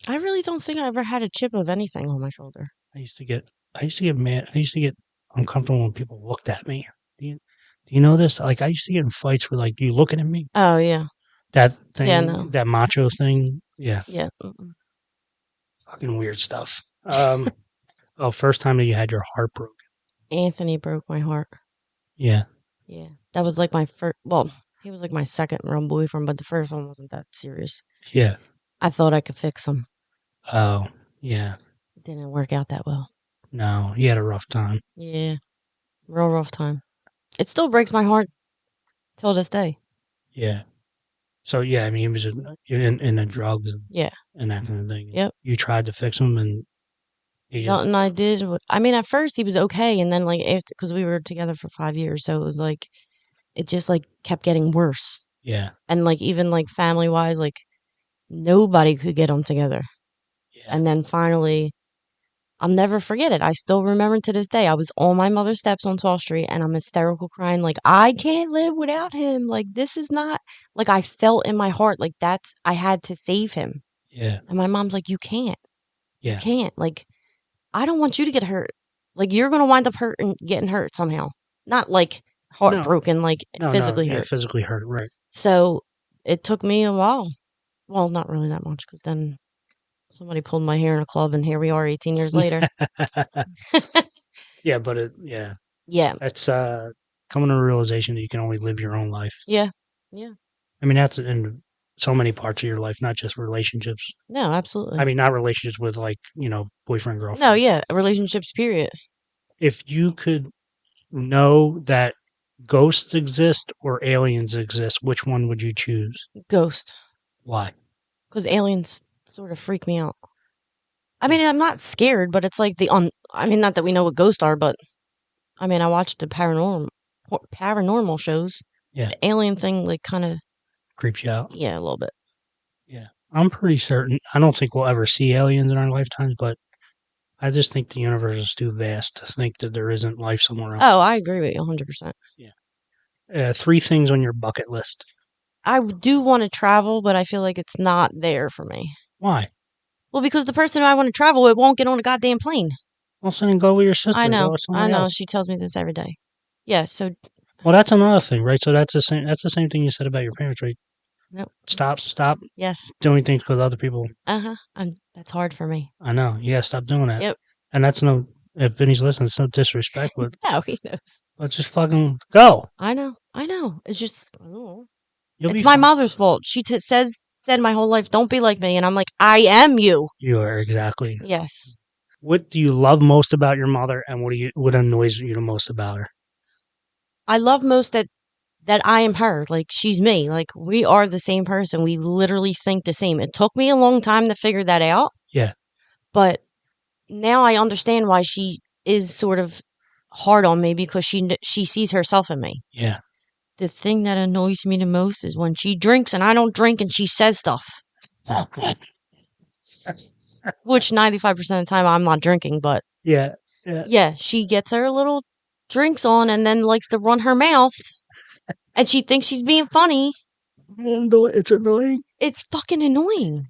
I really don't think I ever had a chip of anything on my shoulder. I used to get mad. I used to get uncomfortable when people looked at me. Do you know this? Like I used to get in fights where like, you looking at me? Oh yeah. That Yeah, no. thing, that macho thing. Yeah, Yeah. Mm-mm. fucking weird stuff. Oh, first time that you had your heart broken. Anthony broke my heart. Yeah, Yeah. That was like my first, well, he was like my second real boyfriend, but the first one wasn't that serious. yeah. I thought I could fix him. Oh, yeah. It didn't work out that well. No, he had a rough time. Yeah. Real rough time. It still breaks my heart till this day. Yeah. So yeah, I mean, he was in the drugs Yeah. and that kind of thing. Yep. You tried to fix him, and he just Nothing I did. I mean, at first he was okay, and then like after, because we were together for 5 years, so it was like it just like kept getting worse, yeah, and like even like family wise, like nobody could get them together. yeah, And then finally, I'll never forget it. I still remember to this day. I was on my mother's steps on 12th Street, and I'm hysterical crying, like I can't live without him. Like this is not like I felt in my heart like that's I had to save him. yeah, And my mom's like, you yeah. can't. Like I don't want you to get hurt. Like you're gonna wind up hurting, getting hurt somehow. Not like No, heartbroken, like no. physically Yeah, hurt. physically hurt. Right. So it took me a while. Well, not really that much, because then somebody pulled my hair in a club, and here we are, 18 years later. Yeah, but yeah, Yeah, that's coming to a realization that you can only live your own life. yeah, yeah. I mean, that's in so many parts of your life, not just relationships. No, I absolutely. mean, not relationships with like boyfriend No, girlfriend. yeah, relationships. Period. If you could know that ghosts exist or aliens exist, which one would you choose? Ghost, Why? because aliens sort of freak me out. I Yeah, mean, I'm not scared, but it's like the on. I mean, not that we know what ghosts are, but I mean, I watched the paranormal shows. yeah, The alien thing, like, kind of, creeps you out. yeah, a little bit. Yeah, I'm pretty certain. I don't think we'll ever see aliens in our lifetimes, but I just think the universe is too vast to think that there isn't life somewhere else. Oh, I agree with you 100%. Yeah. Three things on your bucket list. I do want to travel, but I feel like it's not there for me. Why? Well, because the person who I want to travel with won't get on a goddamn plane. Well, then go with your sister. Go with I somebody know. else. She tells me this every day. Yeah, so, Well, that's another thing, right? So that's the same. That's the same thing you said about your parents, right? nope. Stop Yes. doing things with other people. Uh huh. That's hard for me. I know. You gotta stop doing that. Yep. And that's no. If Vinny's listening, it's no disrespect, No, he knows. but just fucking go. I know. I know. It's just, I don't know. You'll be It's my fine. mother's fault. She said my whole life, don't be like me. And I'm like, I am you. You are exactly. Yes. What do you love most about your mother, and what annoys you the most about her? I love most that I am her. Like she's me. Like we are the same person. We literally think the same. It took me a long time to figure that out, Yeah, but now I understand why she is sort of hard on me, because she sees herself in me. yeah. The thing that annoys me the most is when she drinks and I don't drink and she says stuff. Which 95% of the time I'm not drinking, but Yeah, yeah. yeah, she gets her little drinks on and then likes to run her mouth, and she thinks she's being funny. And it's annoying. It's fucking annoying.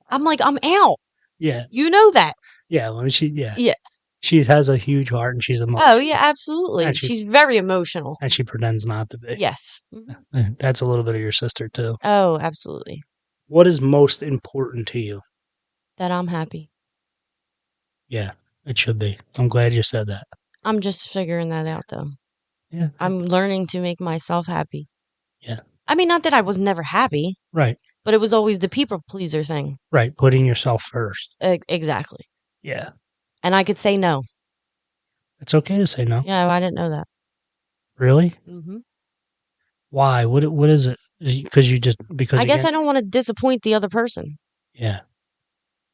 I'm like, I'm out. Yeah, You know that. yeah. When yeah, Yeah. she has a huge heart and she's Oh, yeah, emotional, absolutely. and She's very emotional. she pretends not to be. Yes. Mhm. That's a little bit of your sister too. Oh, absolutely. What is most important to you? That I'm happy. Yeah, it should be. I'm glad you said that. I'm just figuring that out, though. Yeah, I'm learning to make myself happy. yeah. I mean, not that I was never happy, Right, but it was always the people pleaser thing. right. Putting yourself first. Exactly. Yeah, And I could say no. it's okay to say no. Yeah, I didn't know that. Really? Hmm. Why? What is it? Because you just because I guess again. I don't want to disappoint the other person. Yeah,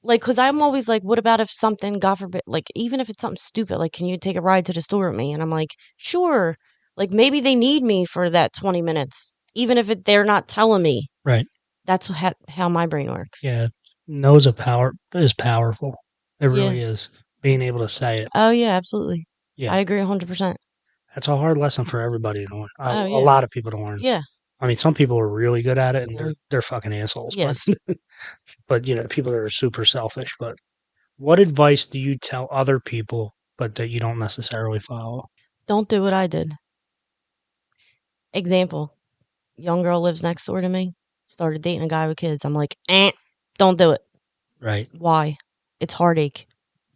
Like, cause I'm always like, what about if something, God forbid, like, even if it's something stupid, like, can you take a ride to the store with me? And I'm like, sure. Like, maybe they need me for that 20 minutes, even if they're not telling me. right. That's how my brain works. Yeah, knows a power is powerful. It Yeah. really is. Being able to say it. Oh, yeah, absolutely. Yeah, I agree 100%. that's a hard lesson for everybody to learn. Oh, A yeah. lot of people to learn. Yeah. I mean, some people are really good at it, and Mm. they're fucking assholes. But Yes. people that are super selfish. But what advice do you tell other people, but that you don't necessarily follow? Don't do what I did. Example, young girl lives next door to me, started dating a guy with kids. I'm like, don't do it. Right. Why? It's heartache.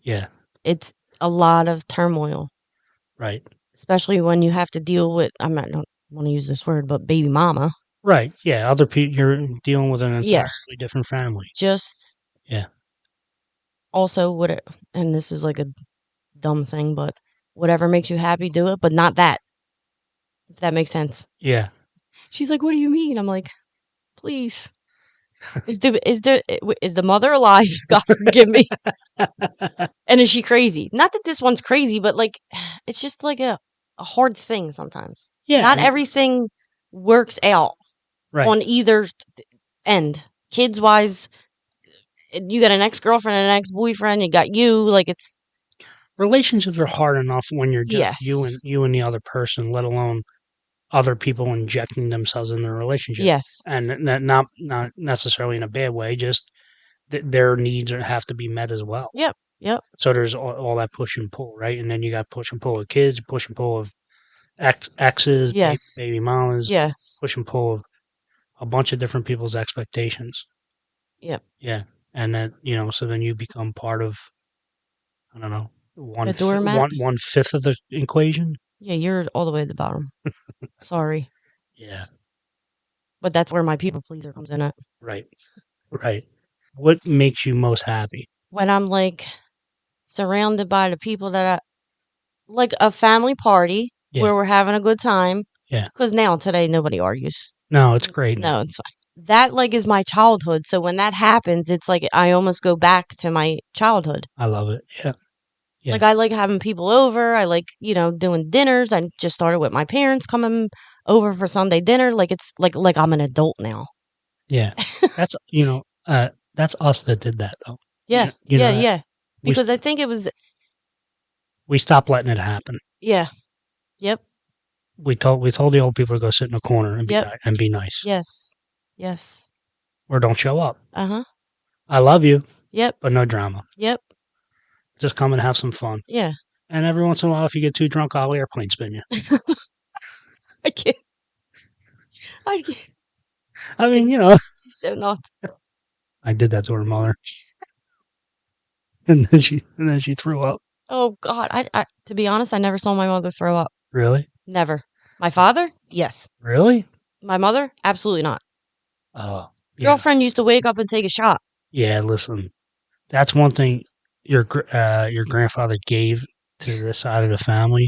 Yeah. It's a lot of turmoil, Right. especially when you have to deal with, I don't want to use this word, but baby mama. Right. Yeah. Other people, you're dealing with an Yeah. entirely different family. Just Yeah. also and this is like a dumb thing, but whatever makes you happy, do it, but not that, if that makes sense. Yeah. She's like, what do you mean? I'm like, please. Is the mother alive? God forgive me. And is she crazy? Not that this one's crazy, but like it's just like a hard thing sometimes. Yeah. Not everything works out Right. on either end. Kids wise, you got an ex girlfriend and an ex boyfriend. You got you. Like it's Relationships are hard enough when you're just yes, you and the other person, let alone other people injecting themselves in the relationship, yes, and that not necessarily in a bad way, just their needs have to be met as well. yep, yep, So there's all that push and pull, right? And then you got push and pull of kids, push and pull of exes, yes, baby mamas, yes, push and pull of a bunch of different people's expectations. yep. Yeah, and then so then you become part of I don't know The doormat. one fifth of the equation. Yeah, you're all the way at the bottom. Sorry, Yeah, but that's where my people pleaser comes in at. right, right. What makes you most happy? When I'm like surrounded by the people that like a family party Yeah, where we're having a good time. yeah. Because now today nobody argues. No, it's great No, now. it's fine. That like is my childhood. So when that happens, it's like I almost go back to my childhood. I love it. Yeah, yeah, Like I like having people over. I like doing dinners. I just started with my parents coming over for Sunday dinner. Like it's like I'm an adult now. yeah. That's that's us that did that though. Yeah, You yeah, know that yeah. we Because I think it was we stopped letting it happen. yeah. Yep. We told the old people to go sit in a corner and Yep. and be nice, Yes. Yes. or don't show up. Uh huh. I love you, Yep. but no drama. Yep. Just come and have some fun. Yeah. And every once in a while, if you get too drunk, I'll airplane spin you. I can't. I can't. I mean, You're so nuts. I did that to her mother, and then she threw up. Oh God, I to be honest, I never saw my mother throw up. Really, Never. My father, yes. really? My mother, absolutely not. Oh, yeah, Girlfriend used to wake up and take a shot. yeah. Listen, that's one thing your grandfather gave to this side of the family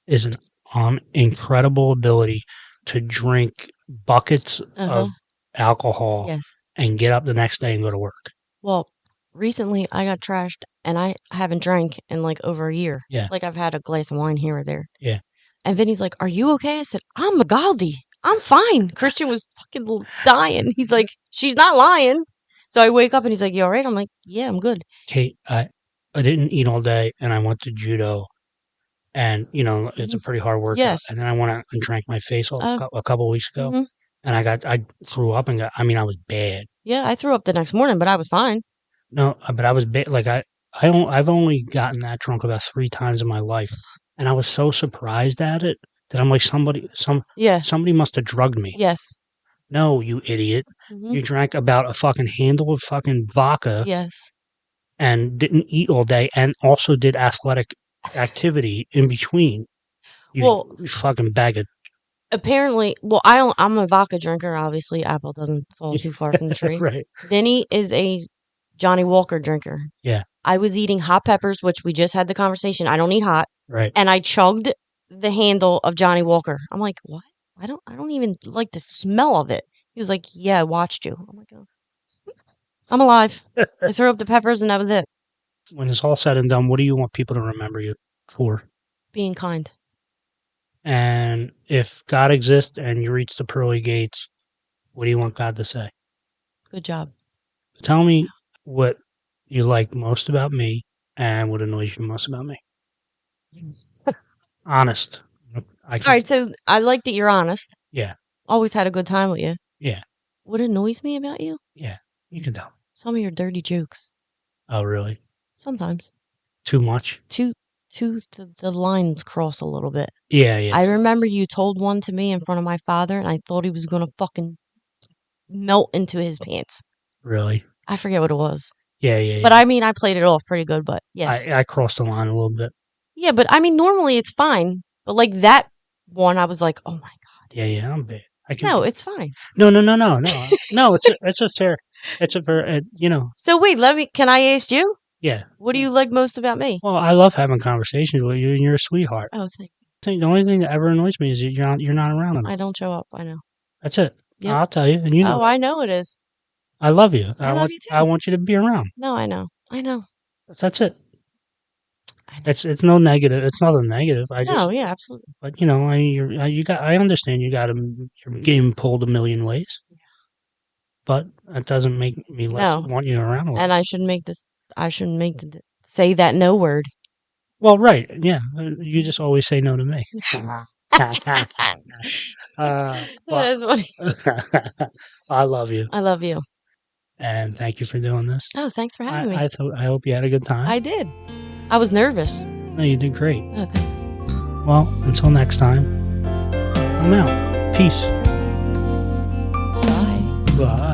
is an incredible ability to drink buckets Uh huh. of alcohol Yes. and get up the next day and go to work. Well, recently I got trashed and I haven't drank in like over a year. Yeah, Like I've had a glass of wine here or there. yeah. And Vinny's like, "Are you okay?" I said, "I'm Magaldi. I'm fine." Christian was fucking dying. He's like, "She's not lying." So I wake up and he's like, "You all right?" I'm like, "Yeah, I'm good." Kate, I didn't eat all day, and I went to judo, and it's Hmm. a pretty hard workout. Yes. And then I went out and drank my face off Uh. a couple weeks ago, Hmm. and I threw up and I mean I was bad. Yeah, I threw up the next morning, but I was fine. No, but I was like I've only gotten that drunk about 3 times in my life, and I was so surprised at it that I'm like Yeah. somebody must have drugged me. Yes. No, you idiot. Hmm. You drank about a fucking handle of fucking vodka Yes. and didn't eat all day and also did athletic activity in between. Well, You fucking bag of apparently, well, I'm a vodka drinker. Obviously, apple doesn't fall too far from the tree. right. Vinny is a Johnny Walker drinker. Yeah, I was eating hot peppers, which we just had the conversation. I don't eat hot, right. and I chugged the handle of Johnny Walker. I'm like, what? I don't even like the smell of it. He was like, yeah, I watched you. I'm like, oh, I'm alive. I threw up the peppers, and that was it. When it's all said and done, what do you want people to remember you for? Being kind. And if God exists and you reach the pearly gates, what do you want God to say? Good job. Tell me what you like most about me and what annoys you most about me. Honest. I All can, right, so I like that you're honest. yeah, Always had a good time with you. yeah, What annoys me about you? yeah. You can tell. Some of your dirty jokes. Oh, really? Sometimes. Too much? Too, the lines cross a little bit. Yeah, yeah. I remember you told one to me in front of my father, and I thought he was going to fucking melt into his pants. Really? I forget what it was. Yeah, yeah, But yeah. I mean, I played it off pretty good, but yes. I crossed the line a little bit. Yeah, but I mean, normally it's fine. But like that one, I was like, oh my God. Yeah, yeah. I'm bad. I can No, be. it's fine. No, no, no, no, no, no. It's a fair. It's a fair. You know. So wait, can I ask you? Yeah. What do you like most about me? Well, I love having conversations with you, and you're a sweetheart. Oh, thank you. The only thing that ever annoys me is that you're not around enough. I don't show up. I know. That's it. Yep. I'll tell you, and you know Oh, that. I know it is. I love you. I love you I too. want you to be around. No, I know. I know. That's it. I know. It's no negative. It's nothing negative. No, yeah, absolutely. But you know, I understand you got your game pulled a million ways, but that doesn't make me less No, want you around a lot. and I shouldn't say that no word. Well, right, yeah. You just always say no to me. Well, That's funny. I love you, I love you. and thank you for doing this. Oh, thanks for having me. I hope you had a good time. I did. I was nervous. No, you did great. Oh, thanks. Well, until next time, I'm out. Peace. Bye. Bye.